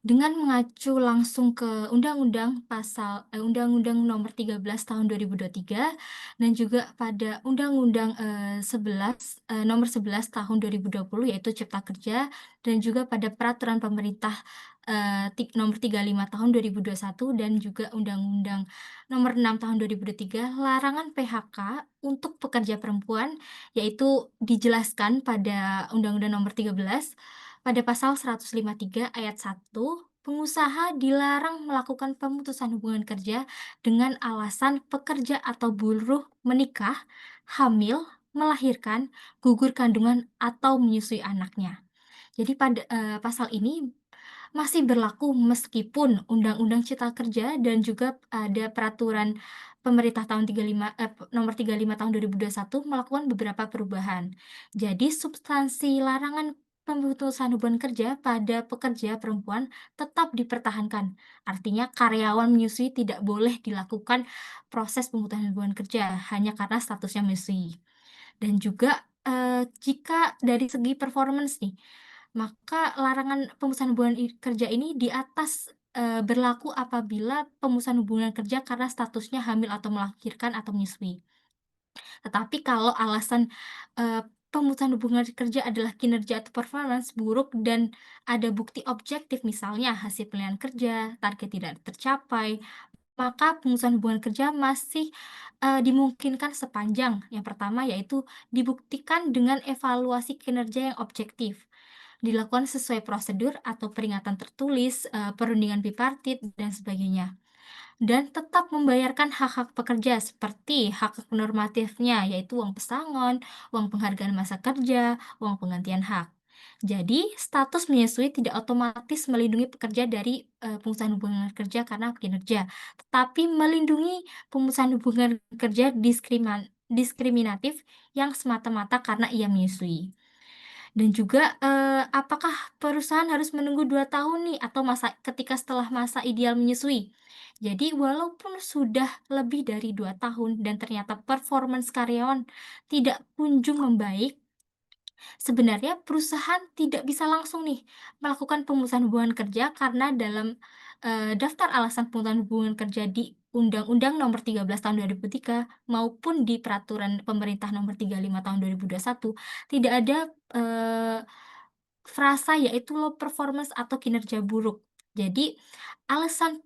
dengan mengacu langsung ke Undang-Undang Nomor 13 Tahun 2023 dan juga pada Undang-Undang 11 Nomor 11 Tahun 2020 yaitu Cipta Kerja dan juga pada Peraturan Pemerintah Nomor 35 Tahun 2021 dan juga Undang-Undang Nomor 6 Tahun 2023, larangan PHK untuk pekerja perempuan yaitu dijelaskan pada Undang-Undang Nomor 13 pada pasal 153 ayat 1, pengusaha dilarang melakukan pemutusan hubungan kerja dengan alasan pekerja atau buruh menikah, hamil, melahirkan, gugur kandungan, atau menyusui anaknya. Jadi pada pasal ini masih berlaku meskipun Undang-Undang Cipta Kerja dan juga ada peraturan pemerintah tahun nomor 35 tahun 2021 melakukan beberapa perubahan. Jadi substansi larangan pemutusan hubungan kerja pada pekerja perempuan tetap dipertahankan. Artinya karyawan menyusui tidak boleh dilakukan proses pemutusan hubungan kerja hanya karena statusnya menyusui. Dan juga jika dari segi performance nih, maka larangan pemutusan hubungan kerja ini di atas berlaku apabila pemutusan hubungan kerja karena statusnya hamil atau melahirkan atau menyusui. Tetapi kalau alasan pemutusan hubungan kerja adalah kinerja atau performance buruk dan ada bukti objektif misalnya hasil penilaian kerja, target tidak tercapai, maka pemutusan hubungan kerja masih dimungkinkan sepanjang yang pertama yaitu dibuktikan dengan evaluasi kinerja yang objektif. dilakukan sesuai prosedur atau peringatan tertulis, perundingan bipartit, dan sebagainya. Dan tetap membayarkan hak-hak pekerja seperti hak normatifnya, yaitu uang pesangon, uang penghargaan masa kerja, uang penggantian hak. Jadi, status menyusui tidak otomatis melindungi pekerja dari pemutusan hubungan kerja karena kinerja, tetapi melindungi pemutusan hubungan kerja diskriminatif yang semata-mata karena ia menyusui. Dan juga, apakah perusahaan harus menunggu 2 tahun nih atau ketika setelah masa ideal menyusui? Jadi walaupun sudah lebih dari 2 tahun dan ternyata performance karyawan tidak kunjung membaik, sebenarnya perusahaan tidak bisa langsung nih melakukan pemutusan hubungan kerja karena dalam, daftar alasan pemutusan hubungan kerja di Undang-Undang Nomor 13 Tahun 2003 maupun di Peraturan Pemerintah Nomor 35 Tahun 2021 tidak ada, frasa yaitu low performance atau kinerja buruk. Jadi alasan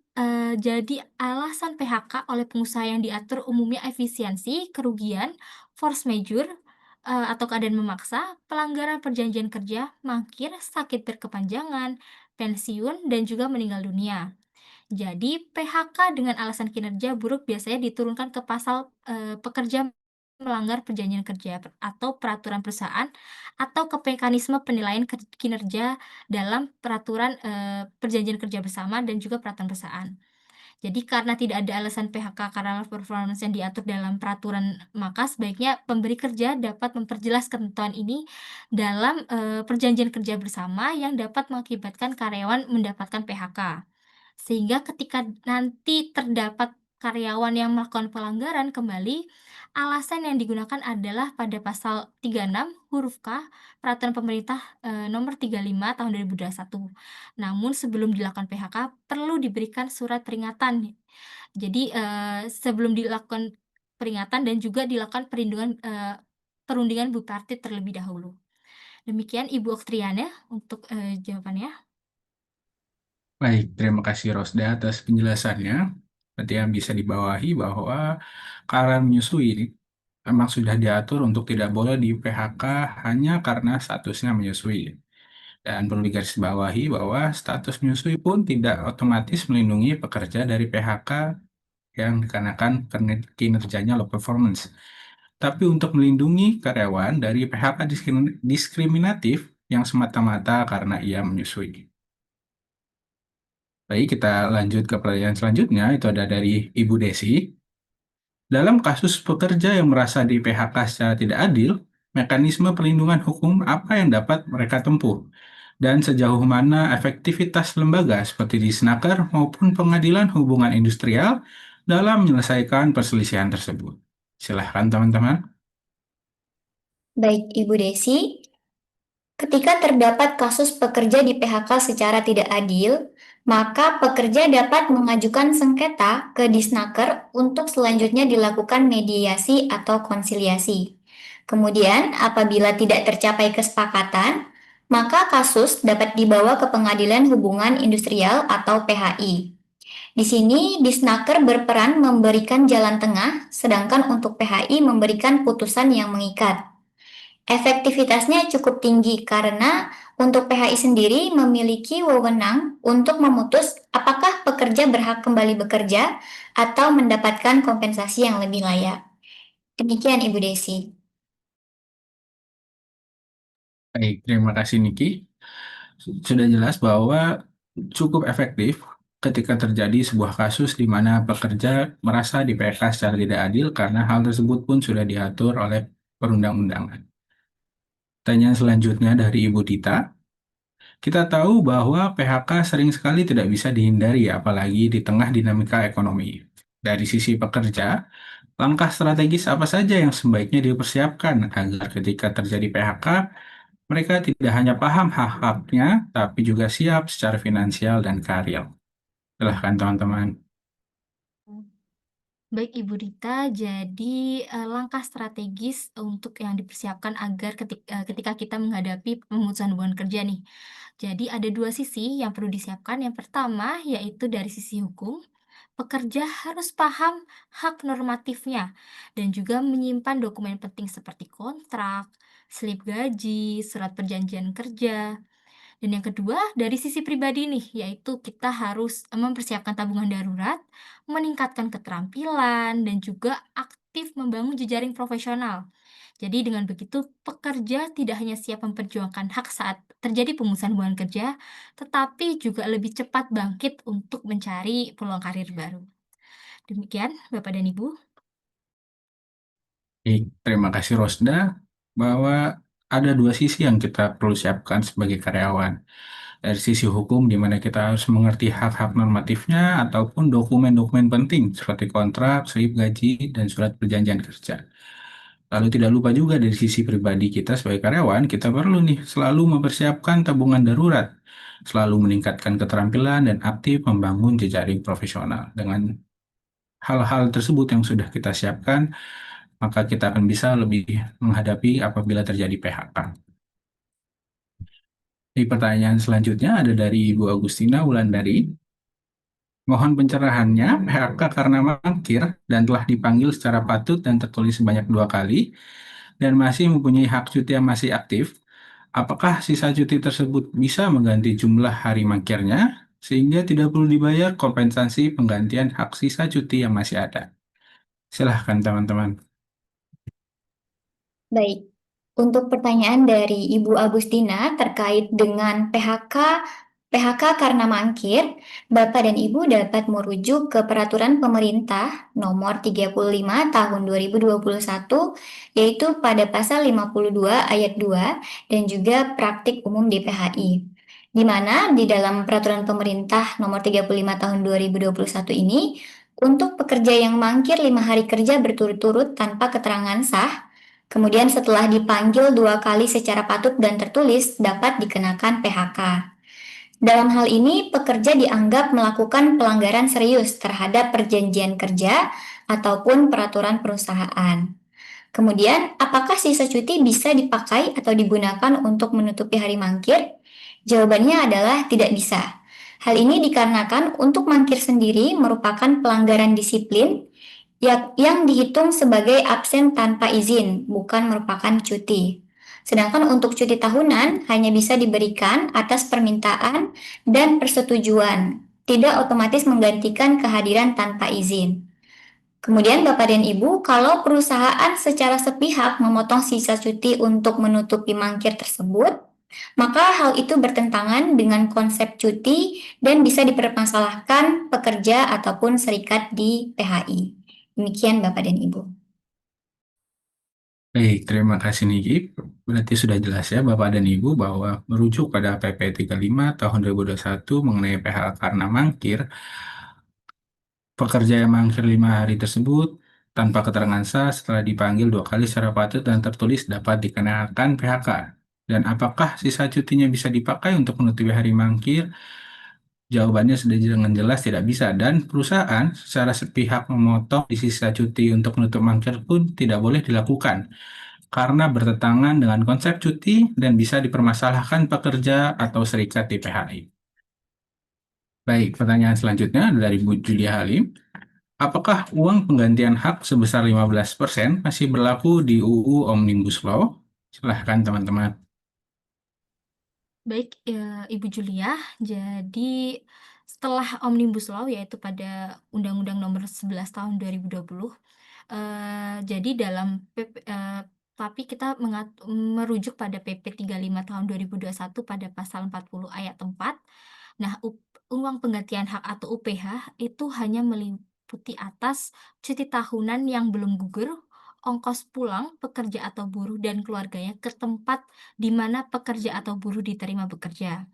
PHK oleh pengusaha yang diatur umumnya efisiensi, kerugian, force majeure, atau keadaan memaksa, pelanggaran perjanjian kerja, mangkir, sakit berkepanjangan, pensiun, dan juga meninggal dunia. Jadi, PHK dengan alasan kinerja buruk biasanya diturunkan ke pasal pekerja melanggar perjanjian kerja atau peraturan perusahaan atau ke mekanisme penilaian kinerja dalam peraturan perjanjian kerja bersama dan juga peraturan perusahaan. Jadi karena tidak ada alasan PHK karena performance yang diatur dalam peraturan, maka sebaiknya pemberi kerja dapat memperjelas ketentuan ini dalam perjanjian kerja bersama yang dapat mengakibatkan karyawan mendapatkan PHK. Sehingga ketika nanti terdapat karyawan yang melakukan pelanggaran kembali, alasan yang digunakan adalah pada pasal 36 huruf K Peraturan Pemerintah Nomor 35 Tahun 2021. Namun sebelum dilakukan PHK perlu diberikan surat peringatan. Jadi sebelum dilakukan peringatan dan juga dilakukan perundingan bipartit terlebih dahulu. Demikian Ibu Oktriana untuk jawabannya. Baik, terima kasih Rosda atas penjelasannya. Berarti yang bisa dibawahi bahwa karena menyusui ini memang sudah diatur untuk tidak boleh di PHK hanya karena statusnya menyusui. Dan perlu digarisbawahi bahwa status menyusui pun tidak otomatis melindungi pekerja dari PHK yang dikarenakan kinerjanya low performance. Tapi untuk melindungi karyawan dari PHK diskriminatif yang semata-mata karena ia menyusui. Baik, kita lanjut ke pertanyaan selanjutnya, itu ada dari Ibu Desi. Dalam kasus pekerja yang merasa di PHK secara tidak adil, mekanisme perlindungan hukum apa yang dapat mereka tempuh? Dan sejauh mana efektivitas lembaga seperti di Disnaker maupun pengadilan hubungan industrial dalam menyelesaikan perselisihan tersebut? Silahkan teman-teman. Baik, Ibu Desi. Ketika terdapat kasus pekerja di PHK secara tidak adil, maka pekerja dapat mengajukan sengketa ke Disnaker untuk selanjutnya dilakukan mediasi atau konsiliasi. Kemudian, apabila tidak tercapai kesepakatan, maka kasus dapat dibawa ke Pengadilan Hubungan Industrial atau PHI. Di sini, Disnaker berperan memberikan jalan tengah, sedangkan untuk PHI memberikan putusan yang mengikat. Efektivitasnya cukup tinggi karena untuk PHI sendiri memiliki wewenang untuk memutus apakah pekerja berhak kembali bekerja atau mendapatkan kompensasi yang lebih layak. Demikian Ibu Desi. Baik, terima kasih Niki. Sudah jelas bahwa cukup efektif ketika terjadi sebuah kasus di mana pekerja merasa di PHK secara tidak adil karena hal tersebut pun sudah diatur oleh perundang-undangan. Pertanyaan selanjutnya dari Ibu Dita. Kita tahu bahwa PHK sering sekali tidak bisa dihindari, apalagi di tengah dinamika ekonomi. Dari sisi pekerja, langkah strategis apa saja yang sebaiknya dipersiapkan agar ketika terjadi PHK, mereka tidak hanya paham hak-haknya, tapi juga siap secara finansial dan karir. Silahkan teman-teman. Baik Ibu Rita, jadi langkah strategis untuk yang dipersiapkan agar ketika kita menghadapi pemutusan hubungan kerja nih. Jadi ada dua sisi yang perlu disiapkan. Yang pertama yaitu dari sisi hukum, pekerja harus paham hak normatifnya dan juga menyimpan dokumen penting seperti kontrak, slip gaji, surat perjanjian kerja. Dan yang kedua, dari sisi pribadi nih, yaitu kita harus mempersiapkan tabungan darurat, meningkatkan keterampilan, dan juga aktif membangun jejaring profesional. Jadi dengan begitu, pekerja tidak hanya siap memperjuangkan hak saat terjadi pemutusan hubungan kerja, tetapi juga lebih cepat bangkit untuk mencari peluang karir baru. Demikian, Bapak dan Ibu. Baik, terima kasih Rosda, bahwa ada dua sisi yang kita perlu siapkan sebagai karyawan. Dari sisi hukum, di mana kita harus mengerti hak-hak normatifnya ataupun dokumen-dokumen penting seperti kontrak, slip gaji, dan surat perjanjian kerja. Lalu tidak lupa juga dari sisi pribadi kita sebagai karyawan, kita perlu nih selalu mempersiapkan tabungan darurat, selalu meningkatkan keterampilan dan aktif membangun jejaring profesional. Dengan hal-hal tersebut yang sudah kita siapkan, maka kita akan bisa lebih menghadapi apabila terjadi PHK. Di pertanyaan selanjutnya ada dari Ibu Agustina Wulandari. Mohon pencerahannya, PHK karena mangkir dan telah dipanggil secara patut dan tertulis sebanyak 2 kali, dan masih mempunyai hak cuti yang masih aktif. Apakah sisa cuti tersebut bisa mengganti jumlah hari mangkirnya, sehingga tidak perlu dibayar kompensasi penggantian hak sisa cuti yang masih ada? Silahkan teman-teman. Baik, untuk pertanyaan dari Ibu Agustina terkait dengan PHK karena mangkir, Bapak dan Ibu dapat merujuk ke Peraturan Pemerintah Nomor 35 Tahun 2021, yaitu pada Pasal 52 Ayat 2 dan juga Praktik Umum di PHI. Di mana di dalam Peraturan Pemerintah Nomor 35 Tahun 2021 ini, untuk pekerja yang mangkir 5 hari kerja berturut-turut tanpa keterangan sah, kemudian setelah dipanggil 2 kali secara patut dan tertulis, dapat dikenakan PHK. Dalam hal ini, pekerja dianggap melakukan pelanggaran serius terhadap perjanjian kerja ataupun peraturan perusahaan. Kemudian, apakah sisa cuti bisa dipakai atau digunakan untuk menutupi hari mangkir? Jawabannya adalah tidak bisa. Hal ini dikarenakan untuk mangkir sendiri merupakan pelanggaran disiplin yang dihitung sebagai absen tanpa izin, bukan merupakan cuti. Sedangkan untuk cuti tahunan hanya bisa diberikan atas permintaan dan persetujuan, tidak otomatis menggantikan kehadiran tanpa izin. Kemudian Bapak dan Ibu, kalau perusahaan secara sepihak memotong sisa cuti untuk menutupi mangkir tersebut, maka hal itu bertentangan dengan konsep cuti dan bisa dipermasalahkan pekerja ataupun serikat di PHI. Demikian Bapak dan Ibu. Baik, terima kasih Niki. Berarti sudah jelas ya Bapak dan Ibu bahwa merujuk pada PP 35 tahun 2021 mengenai PHK karena mangkir, pekerja yang mangkir 5 hari tersebut tanpa keterangan sah setelah dipanggil 2 kali secara patut dan tertulis dapat dikenakan PHK. Dan apakah sisa cutinya bisa dipakai untuk menutupi hari mangkir? Jawabannya sudah dengan jelas tidak bisa, dan perusahaan secara sepihak memotong di sisa cuti untuk menutup mangkir pun tidak boleh dilakukan karena bertentangan dengan konsep cuti dan bisa dipermasalahkan pekerja atau serikat di PHI. Baik, pertanyaan selanjutnya dari Bu Julia Halim. Apakah uang penggantian hak sebesar 15% masih berlaku di UU Omnibus Law? Silahkan teman-teman. Baik, Ibu Julia, jadi setelah Omnibus Law, yaitu pada Undang-Undang Nomor 11 Tahun 2020, jadi dalam tapi kita merujuk pada PP 35 Tahun 2021 pada Pasal 40 Ayat 4. Nah, uang penggantian hak atau UPH itu hanya meliputi atas cuti tahunan yang belum gugur, ongkos pulang pekerja atau buruh dan keluarganya ke tempat di mana pekerja atau buruh diterima bekerja.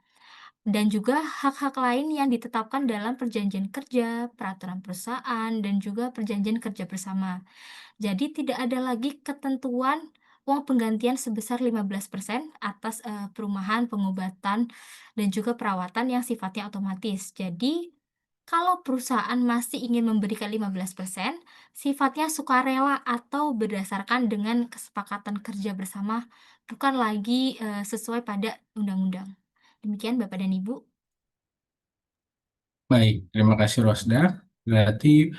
Dan juga hak-hak lain yang ditetapkan dalam perjanjian kerja, peraturan perusahaan, dan juga perjanjian kerja bersama. Jadi tidak ada lagi ketentuan uang penggantian sebesar 15% atas perumahan, pengobatan, dan juga perawatan yang sifatnya otomatis. Jadi kalau perusahaan masih ingin memberikan 15%, sifatnya sukarela atau berdasarkan dengan kesepakatan kerja bersama, bukan lagi sesuai pada undang-undang. Demikian Bapak dan Ibu. Baik, terima kasih Rosda. Berarti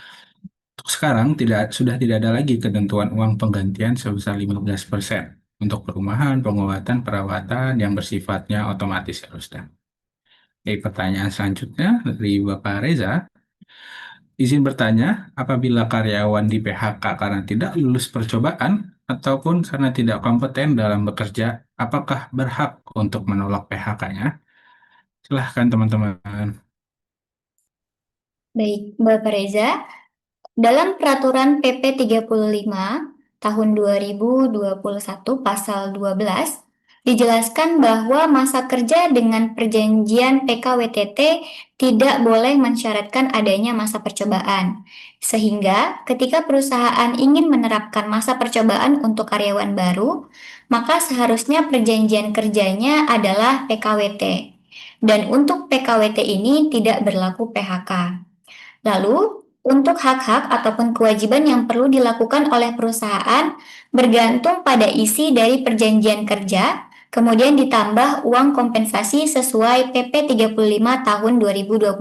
untuk sekarang sudah tidak ada lagi ketentuan uang penggantian sebesar 15%. untuk perumahan, pengobatan, perawatan yang bersifatnya otomatis ya, Rusda. Oke, pertanyaan selanjutnya dari Bapak Reza. Izin bertanya, apabila karyawan di PHK karena tidak lulus percobaan ataupun karena tidak kompeten dalam bekerja, apakah berhak untuk menolak PHK-nya? Silahkan teman-teman. Baik, Bapak Reza, dalam Peraturan PP 35 Tahun 2021 Pasal 12 dijelaskan bahwa masa kerja dengan perjanjian PKWTT tidak boleh mensyaratkan adanya masa percobaan. Sehingga ketika perusahaan ingin menerapkan masa percobaan untuk karyawan baru, maka seharusnya perjanjian kerjanya adalah PKWT. Dan untuk PKWT ini tidak berlaku PHK. Lalu, untuk hak-hak ataupun kewajiban yang perlu dilakukan oleh perusahaan bergantung pada isi dari perjanjian kerja, kemudian ditambah uang kompensasi sesuai PP 35 tahun 2021.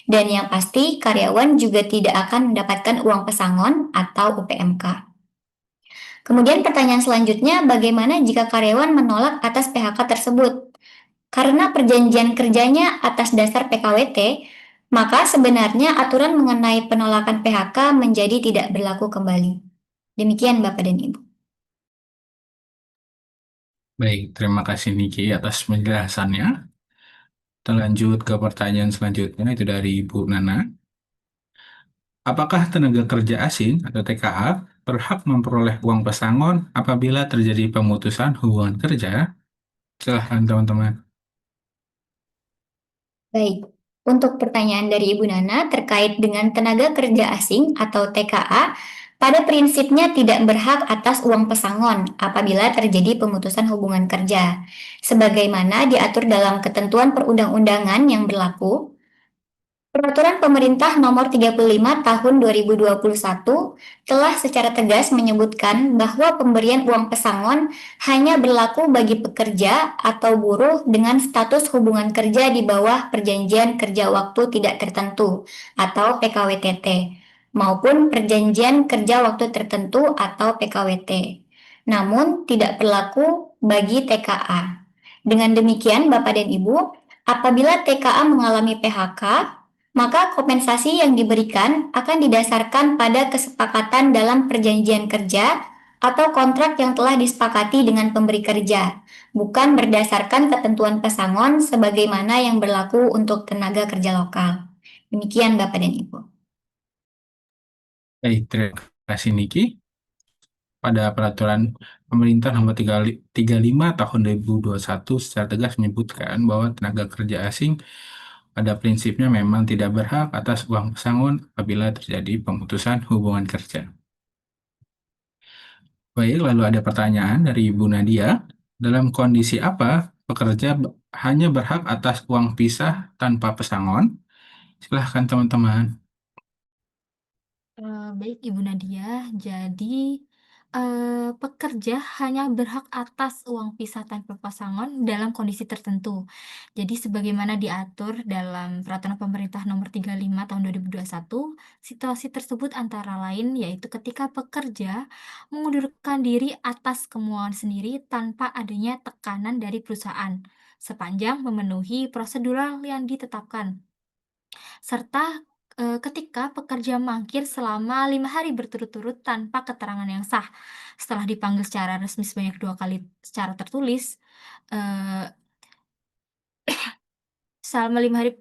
Dan yang pasti, karyawan juga tidak akan mendapatkan uang pesangon atau UPMK. Kemudian pertanyaan selanjutnya, bagaimana jika karyawan menolak atas PHK tersebut? Karena perjanjian kerjanya atas dasar PKWT, maka sebenarnya aturan mengenai penolakan PHK menjadi tidak berlaku kembali. Demikian Bapak dan Ibu. Baik, terima kasih Niki atas penjelasannya. Kita lanjut ke pertanyaan selanjutnya, itu dari Ibu Nana. Apakah tenaga kerja asing atau TKA berhak memperoleh uang pesangon apabila terjadi pemutusan hubungan kerja? Silahkan teman-teman. Baik, untuk pertanyaan dari Ibu Nana terkait dengan tenaga kerja asing atau TKA, pada prinsipnya tidak berhak atas uang pesangon apabila terjadi pemutusan hubungan kerja. Sebagaimana diatur dalam ketentuan perundang-undangan yang berlaku, Peraturan Pemerintah Nomor 35 Tahun 2021 telah secara tegas menyebutkan bahwa pemberian uang pesangon hanya berlaku bagi pekerja atau buruh dengan status hubungan kerja di bawah Perjanjian Kerja Waktu Tidak Tertentu atau PKWTT maupun Perjanjian Kerja Waktu Tertentu atau PKWT. Namun tidak berlaku bagi TKA. Dengan demikian, Bapak dan Ibu, apabila TKA mengalami PHK, maka kompensasi yang diberikan akan didasarkan pada kesepakatan dalam perjanjian kerja atau kontrak yang telah disepakati dengan pemberi kerja, bukan berdasarkan ketentuan pesangon sebagaimana yang berlaku untuk tenaga kerja lokal. Demikian Bapak dan Ibu. Baik, terima kasih Niki. Pada peraturan pemerintah nomor 35 tahun 2021 secara tegas menyebutkan bahwa tenaga kerja asing pada prinsipnya memang tidak berhak atas uang pesangon apabila terjadi pemutusan hubungan kerja. Baik, lalu ada pertanyaan dari Ibu Nadia. Dalam kondisi apa pekerja hanya berhak atas uang pisah tanpa pesangon? Silahkan teman-teman. Baik Ibu Nadia, jadi pekerja hanya berhak atas uang pisah tanpa pesangon dalam kondisi tertentu. Jadi sebagaimana diatur dalam Peraturan Pemerintah Nomor 35 Tahun 2021, situasi tersebut antara lain yaitu ketika pekerja mengundurkan diri atas kemauan sendiri tanpa adanya tekanan dari perusahaan, sepanjang memenuhi prosedural yang ditetapkan. Serta ketika pekerja mangkir selama 5 hari berturut-turut tanpa keterangan yang sah, setelah dipanggil secara resmi sebanyak 2 kali secara tertulis, eee, selama 5 hari,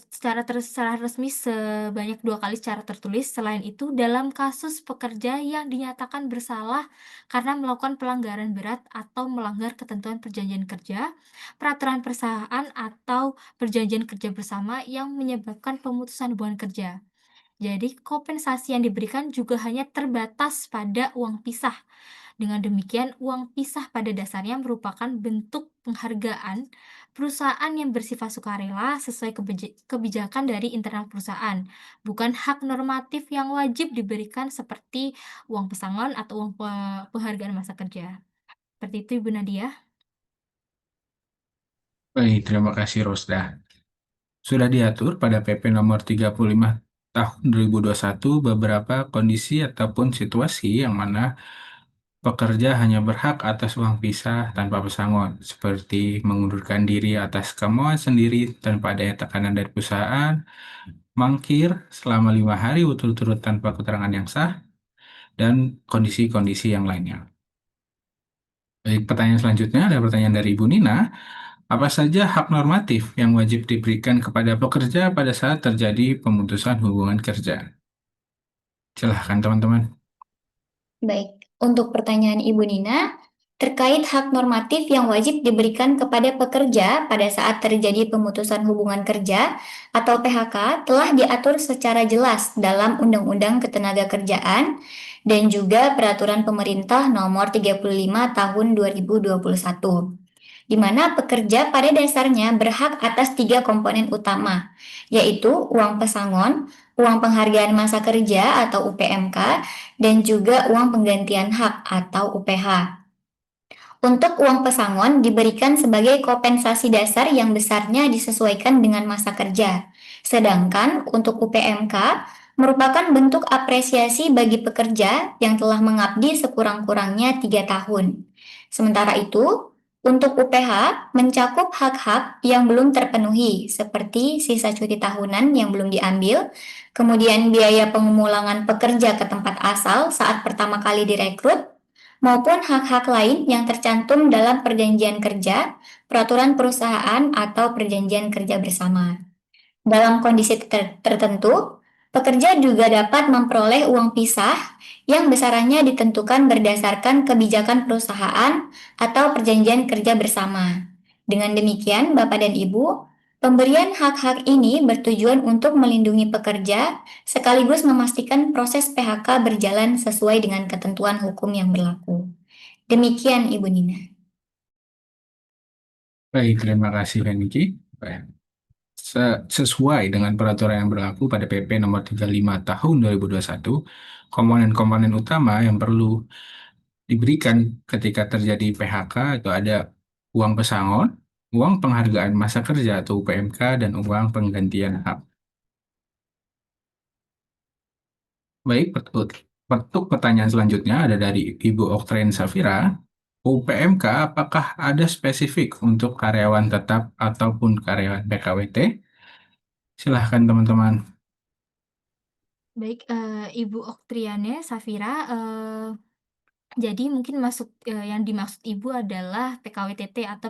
secara resmi sebanyak 2 kali secara tertulis. Selain itu, dalam kasus pekerja yang dinyatakan bersalah karena melakukan pelanggaran berat atau melanggar ketentuan perjanjian kerja, peraturan perusahaan atau perjanjian kerja bersama yang menyebabkan pemutusan hubungan kerja. Jadi, kompensasi yang diberikan juga hanya terbatas pada uang pisah. Dengan demikian, uang pisah pada dasarnya merupakan bentuk penghargaan perusahaan yang bersifat sukarela sesuai kebijakan dari internal perusahaan, bukan hak normatif yang wajib diberikan seperti uang pesangon atau uang penghargaan masa kerja. Seperti itu, Ibu Nadia. Baik, terima kasih Rosda. Sudah diatur pada PP nomor 35 tahun 2021 beberapa kondisi ataupun situasi yang mana pekerja hanya berhak atas uang pisah tanpa pesangon, seperti mengundurkan diri atas kemauan sendiri tanpa adanya tekanan dari perusahaan, mangkir selama 5 hari berturut-turut tanpa keterangan yang sah, dan kondisi-kondisi yang lainnya. Baik, pertanyaan selanjutnya ada pertanyaan dari Ibu Nina. Apa saja hak normatif yang wajib diberikan kepada pekerja pada saat terjadi pemutusan hubungan kerja? Silahkan teman-teman. Baik, untuk pertanyaan Ibu Nina, terkait hak normatif yang wajib diberikan kepada pekerja pada saat terjadi pemutusan hubungan kerja atau PHK telah diatur secara jelas dalam Undang-Undang Ketenagakerjaan dan juga Peraturan Pemerintah Nomor 35 Tahun 2021, di mana pekerja pada dasarnya berhak atas 3 komponen utama, yaitu uang pesangon, uang penghargaan masa kerja atau UPMK, dan juga uang penggantian hak atau UPH. Untuk uang pesangon diberikan sebagai kompensasi dasar yang besarnya disesuaikan dengan masa kerja. Sedangkan untuk UPMK merupakan bentuk apresiasi bagi pekerja yang telah mengabdi sekurang-kurangnya 3 tahun. Sementara itu, untuk UPH mencakup hak-hak yang belum terpenuhi seperti sisa cuti tahunan yang belum diambil, kemudian biaya pengulangan pekerja ke tempat asal saat pertama kali direkrut, maupun hak-hak lain yang tercantum dalam perjanjian kerja, peraturan perusahaan, atau perjanjian kerja bersama. Dalam kondisi tertentu, pekerja juga dapat memperoleh uang pisah yang besarannya ditentukan berdasarkan kebijakan perusahaan atau perjanjian kerja bersama. Dengan demikian, Bapak dan Ibu, pemberian hak-hak ini bertujuan untuk melindungi pekerja sekaligus memastikan proses PHK berjalan sesuai dengan ketentuan hukum yang berlaku. Demikian, Ibu Nina. Baik, terima kasih Henki. Baik. Sesuai dengan peraturan yang berlaku pada PP nomor 35 tahun 2021, komponen-komponen utama yang perlu diberikan ketika terjadi PHK itu ada uang pesangon, uang penghargaan masa kerja atau UPMK, dan uang penggantian hak. Baik, untuk pertanyaan selanjutnya ada dari Ibu Oktren Safira. UPMK apakah ada spesifik untuk karyawan tetap ataupun karyawan PKWT? Silahkan teman-teman. Baik, Ibu Oktriane Safira, jadi mungkin yang dimaksud Ibu adalah PKWTT atau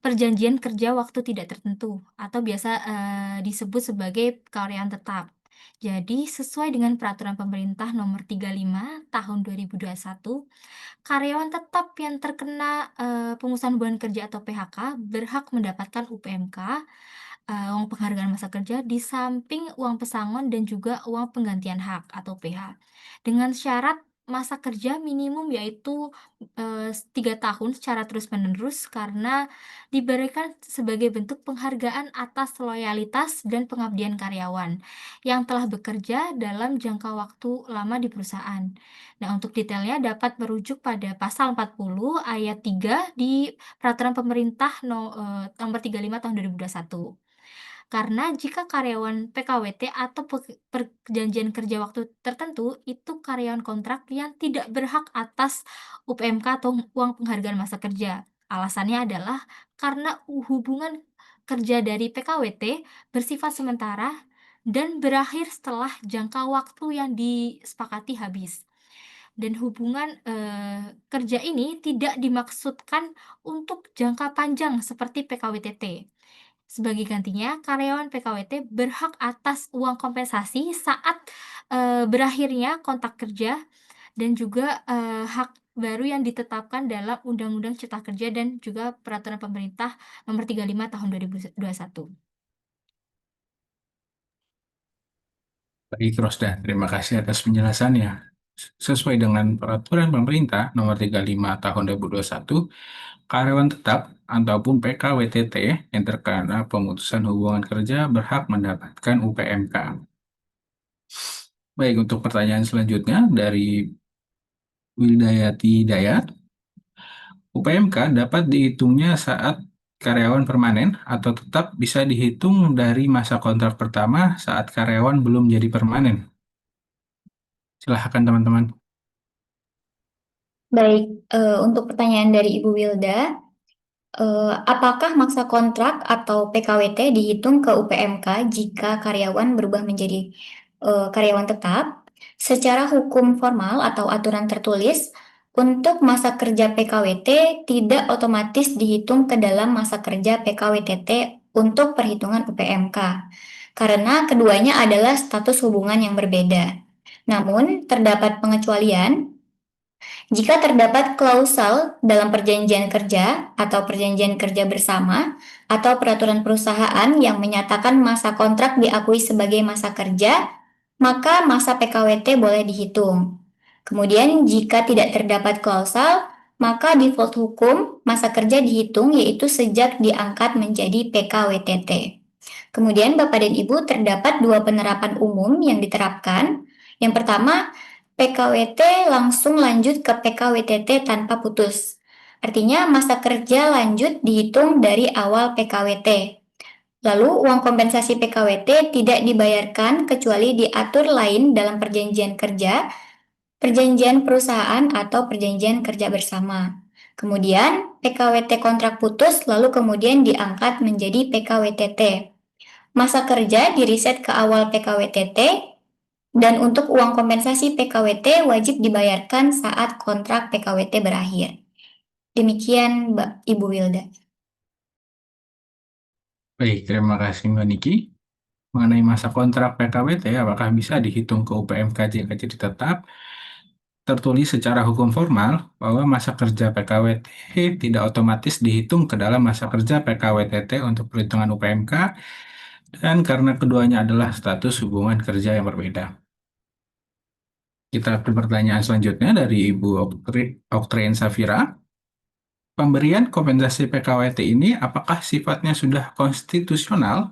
perjanjian kerja waktu tidak tertentu atau biasa disebut sebagai karyawan tetap. Jadi sesuai dengan peraturan pemerintah nomor 35 tahun 2021, karyawan tetap yang terkena pemutusan hubungan kerja atau PHK berhak mendapatkan UPMK, uang penghargaan masa kerja, di samping uang pesangon dan juga uang penggantian hak atau PH. Dengan syarat masa kerja minimum yaitu 3 tahun secara terus-menerus karena diberikan sebagai bentuk penghargaan atas loyalitas dan pengabdian karyawan yang telah bekerja dalam jangka waktu lama di perusahaan. Nah, untuk detailnya dapat merujuk pada pasal 40 ayat 3 di Peraturan Pemerintah nomor 35 tahun 2021. Karena jika karyawan PKWT atau perjanjian kerja waktu tertentu itu karyawan kontrak yang tidak berhak atas UPMK atau uang penghargaan masa kerja. Alasannya adalah karena hubungan kerja dari PKWT bersifat sementara dan berakhir setelah jangka waktu yang disepakati habis. Dan hubungan kerja ini tidak dimaksudkan untuk jangka panjang seperti PKWTT. Sebagai gantinya, karyawan PKWT berhak atas uang kompensasi saat berakhirnya kontrak kerja dan juga hak baru yang ditetapkan dalam Undang-Undang Cipta Kerja dan juga Peraturan Pemerintah Nomor 35 Tahun 2021. Baik, Rosda, terima kasih atas penjelasannya. Sesuai dengan Peraturan Pemerintah Nomor 35 Tahun 2021, karyawan tetap ataupun PKWTT yang terkena pemutusan hubungan kerja berhak mendapatkan UPMK. Baik, untuk pertanyaan selanjutnya dari Wildayati Dayat, UPMK dapat dihitungnya saat karyawan permanen atau tetap bisa dihitung dari masa kontrak pertama saat karyawan belum jadi permanen. Silahkan teman-teman. Baik, untuk pertanyaan dari Ibu Wilda, apakah masa kontrak atau PKWT dihitung ke UPMK jika karyawan berubah menjadi karyawan tetap? Secara hukum formal atau aturan tertulis, untuk masa kerja PKWT tidak otomatis dihitung ke dalam masa kerja PKWTT untuk perhitungan UPMK, karena keduanya adalah status hubungan yang berbeda. Namun, terdapat pengecualian jika terdapat klausal dalam perjanjian kerja atau perjanjian kerja bersama atau peraturan perusahaan yang menyatakan masa kontrak diakui sebagai masa kerja, maka masa PKWT boleh dihitung. Kemudian jika tidak terdapat klausal, maka default hukum masa kerja dihitung yaitu sejak diangkat menjadi PKWTT. Kemudian Bapak dan Ibu terdapat dua penerapan umum yang diterapkan. Yang pertama, PKWT langsung lanjut ke PKWTT tanpa putus. Artinya masa kerja lanjut dihitung dari awal PKWT. Lalu uang kompensasi PKWT tidak dibayarkan kecuali diatur lain dalam perjanjian kerja, perjanjian perusahaan atau perjanjian kerja bersama. Kemudian PKWT kontrak putus lalu kemudian diangkat menjadi PKWTT. Masa kerja diriset ke awal PKWTT dan untuk uang kompensasi PKWT wajib dibayarkan saat kontrak PKWT berakhir. Demikian Ibu Wilda. Baik, terima kasih Mbak Niki. Mengenai masa kontrak PKWT, apakah bisa dihitung ke UPMK jika jadi tetap? Tertulis secara hukum formal bahwa masa kerja PKWT tidak otomatis dihitung ke dalam masa kerja PKWTT untuk perhitungan UPMK, dan karena keduanya adalah status hubungan kerja yang berbeda. Kita ke pertanyaan selanjutnya dari Ibu Oktrin Safira. Pemberian kompensasi PKWT ini apakah sifatnya sudah konstitusional?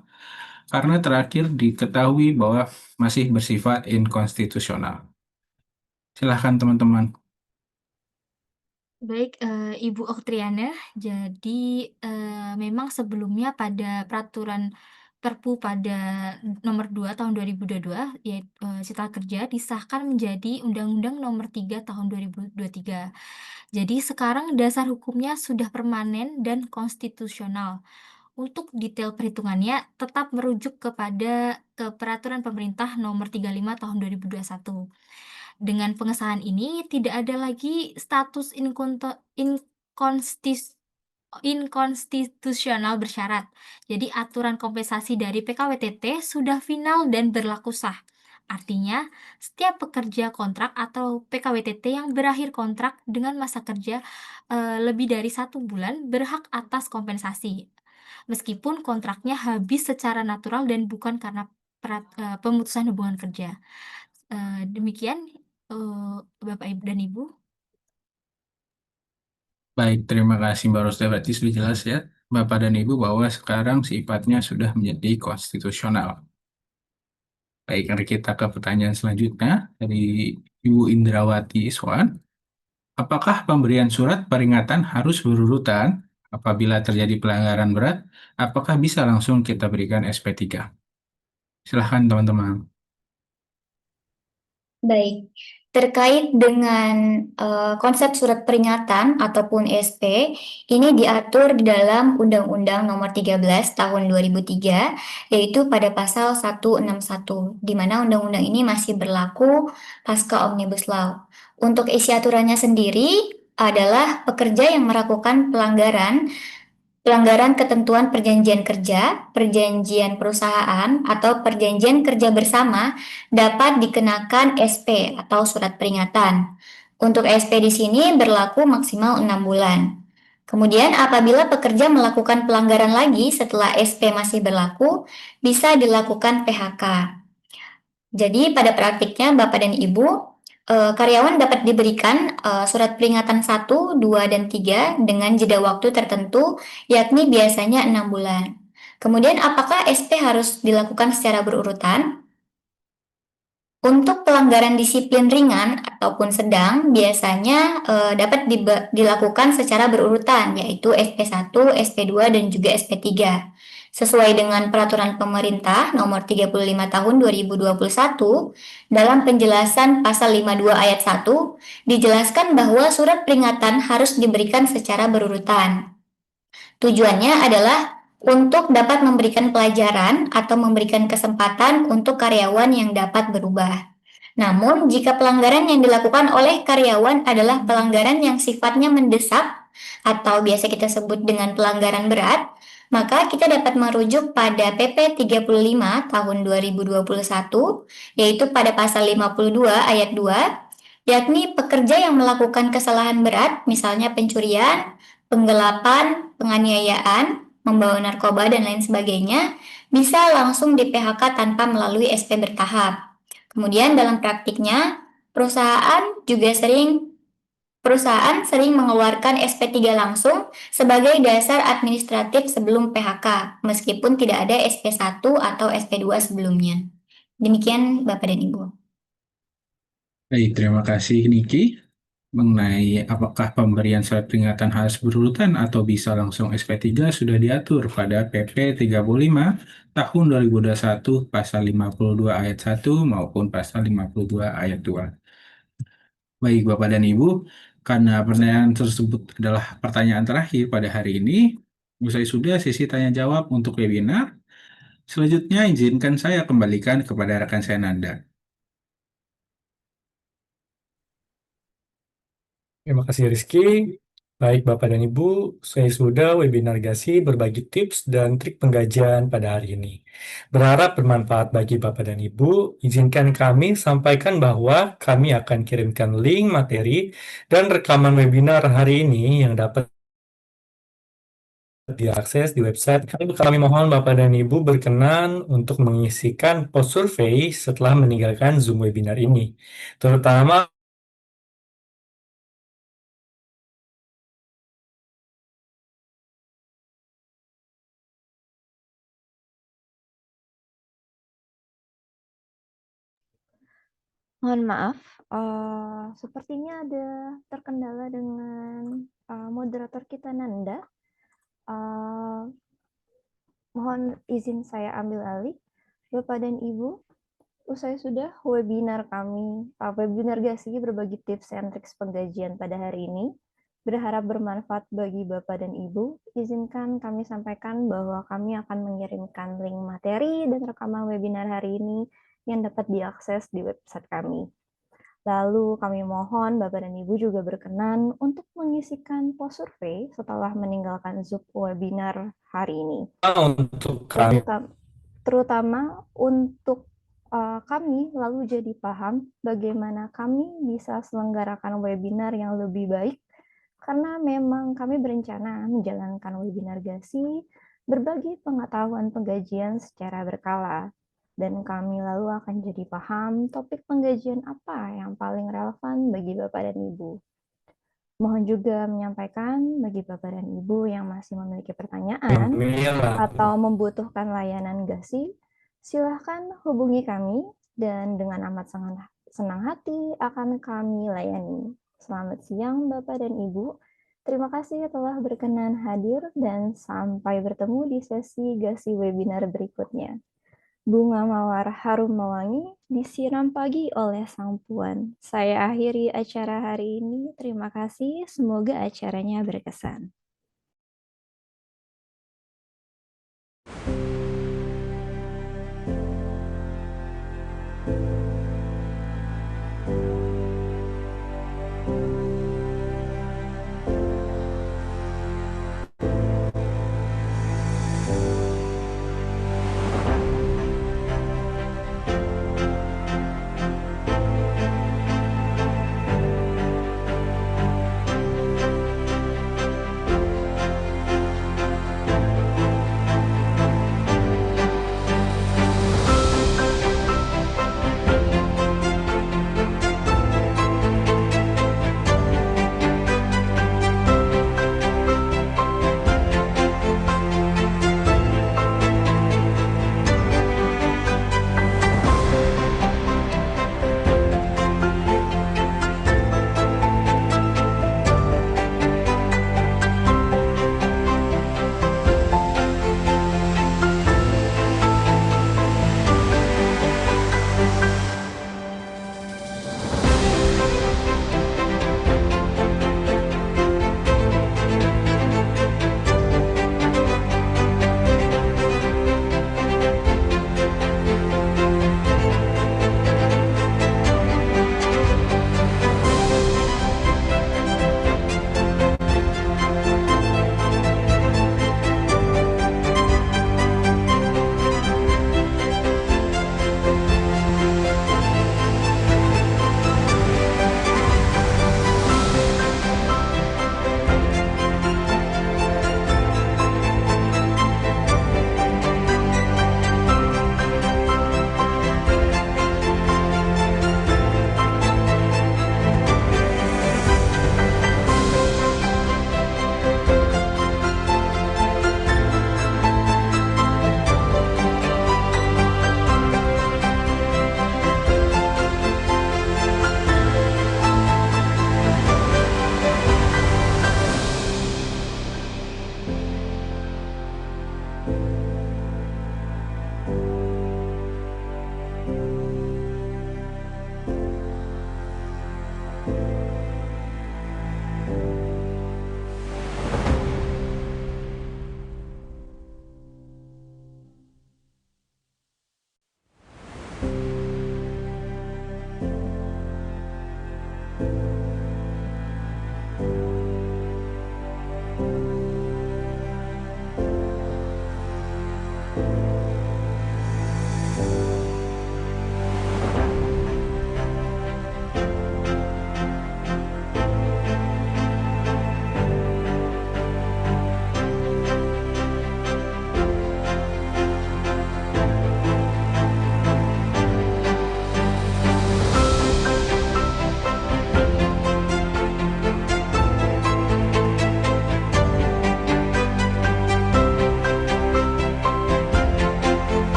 Karena terakhir diketahui bahwa masih bersifat inkonstitusional. Silahkan teman-teman. Baik, Ibu Oktriana, jadi memang sebelumnya pada peraturan Perpu pada nomor 2 tahun 2022, yaitu Cipta Kerja disahkan menjadi Undang-Undang nomor 3 tahun 2023. Jadi sekarang dasar hukumnya sudah permanen dan konstitusional. Untuk detail perhitungannya tetap merujuk kepada Peraturan Pemerintah nomor 35 tahun 2021. Dengan pengesahan ini tidak ada lagi status inkonstitusional bersyarat. Jadi aturan kompensasi dari PKWTT sudah final dan berlaku sah. Artinya, setiap pekerja kontrak atau PKWTT yang berakhir kontrak dengan masa kerja lebih dari 1 bulan berhak atas kompensasi. Meskipun kontraknya habis secara natural dan bukan karena pemutusan hubungan kerja. Demikian Bapak Ibu dan Ibu. Baik, terima kasih Mbak Rosda. Berarti sudah jelas ya, Bapak dan Ibu, bahwa sekarang sifatnya sudah menjadi konstitusional. Baik, mari kita ke pertanyaan selanjutnya dari Ibu Indrawati Iswan. Apakah pemberian surat peringatan harus berurutan? Apabila terjadi pelanggaran berat, apakah bisa langsung kita berikan SP3? Silahkan teman-teman. Baik, terkait dengan konsep surat peringatan ataupun SP, ini diatur di dalam Undang-Undang Nomor 13 Tahun 2003, yaitu pada pasal 161, di mana undang-undang ini masih berlaku pasca Omnibus Law. Untuk isi aturannya sendiri adalah pekerja yang melakukan pelanggaran ketentuan perjanjian kerja, perjanjian perusahaan, atau perjanjian kerja bersama dapat dikenakan SP atau surat peringatan. Untuk SP di sini berlaku maksimal 6 bulan. Kemudian apabila pekerja melakukan pelanggaran lagi setelah SP masih berlaku, bisa dilakukan PHK. Jadi pada praktiknya Bapak dan Ibu, karyawan dapat diberikan surat peringatan 1, 2, dan 3 dengan jeda waktu tertentu, yakni biasanya 6 bulan. Kemudian apakah SP harus dilakukan secara berurutan? Untuk pelanggaran disiplin ringan ataupun sedang, biasanya dapat dilakukan secara berurutan, yaitu SP1, SP2, dan juga SP3. Sesuai dengan Peraturan Pemerintah Nomor 35 Tahun 2021, dalam penjelasan Pasal 52 Ayat 1, dijelaskan bahwa surat peringatan harus diberikan secara berurutan. Tujuannya adalah untuk dapat memberikan pelajaran atau memberikan kesempatan untuk karyawan yang dapat berubah. Namun, jika pelanggaran yang dilakukan oleh karyawan adalah pelanggaran yang sifatnya mendesak atau biasa kita sebut dengan pelanggaran berat, maka kita dapat merujuk pada PP 35 tahun 2021, yaitu pada pasal 52 ayat 2, yakni pekerja yang melakukan kesalahan berat, misalnya pencurian, penggelapan, penganiayaan, membawa narkoba, dan lain sebagainya, bisa langsung di PHK tanpa melalui SP bertahap. Kemudian dalam praktiknya, perusahaan sering mengeluarkan SP3 langsung sebagai dasar administratif sebelum PHK, meskipun tidak ada SP1 atau SP2 sebelumnya. Demikian Bapak dan Ibu. Baik, terima kasih Niki. Mengenai apakah pemberian surat peringatan harus berurutan atau bisa langsung SP3 sudah diatur pada PP 35 tahun 2021 pasal 52 ayat 1 maupun pasal 52 ayat 2. Baik, Bapak dan Ibu, karena pertanyaan tersebut adalah pertanyaan terakhir pada hari ini, usai sudah sesi tanya jawab untuk webinar. Selanjutnya, izinkan saya kembalikan kepada rekan saya Nanda. Terima kasih Rizky. Baik Bapak dan Ibu, saya sudah webinar Gasi berbagi tips dan trik penggajian pada hari ini. Berharap bermanfaat bagi Bapak dan Ibu. Izinkan kami sampaikan bahwa kami akan kirimkan link materi dan rekaman webinar hari ini yang dapat diakses di website. Kami mohon Bapak dan Ibu berkenan untuk mengisikan post survei setelah meninggalkan Zoom webinar ini. Terutama Mohon maaf, sepertinya ada terkendala dengan moderator kita Nanda. Mohon izin saya ambil alih. Bapak dan Ibu, usai sudah webinar kami, webinar Gasi berbagi tips dan trik penggajian pada hari ini. Berharap bermanfaat bagi Bapak dan Ibu. Izinkan kami sampaikan bahwa kami akan mengirimkan link materi dan rekaman webinar hari ini yang dapat diakses di website kami. Lalu kami mohon Bapak dan Ibu juga berkenan untuk mengisikan post survei setelah meninggalkan Zoom webinar hari ini. untuk kami Terutama untuk kami lalu jadi paham bagaimana kami bisa selenggarakan webinar yang lebih baik, karena memang kami berencana menjalankan webinar Gasi berbagi pengetahuan penggajian secara berkala. Dan kami lalu akan jadi paham topik penggajian apa yang paling relevan bagi Bapak dan Ibu. Mohon juga menyampaikan bagi Bapak dan Ibu yang masih memiliki pertanyaan atau membutuhkan layanan Gasi, silahkan hubungi kami dan dengan amat senang hati akan kami layani. Selamat siang Bapak dan Ibu. Terima kasih telah berkenan hadir dan sampai bertemu di sesi Gasi webinar berikutnya. Bunga mawar harum mewangi disiram pagi oleh sang puan. Saya akhiri acara hari ini. Terima kasih. Semoga acaranya berkesan.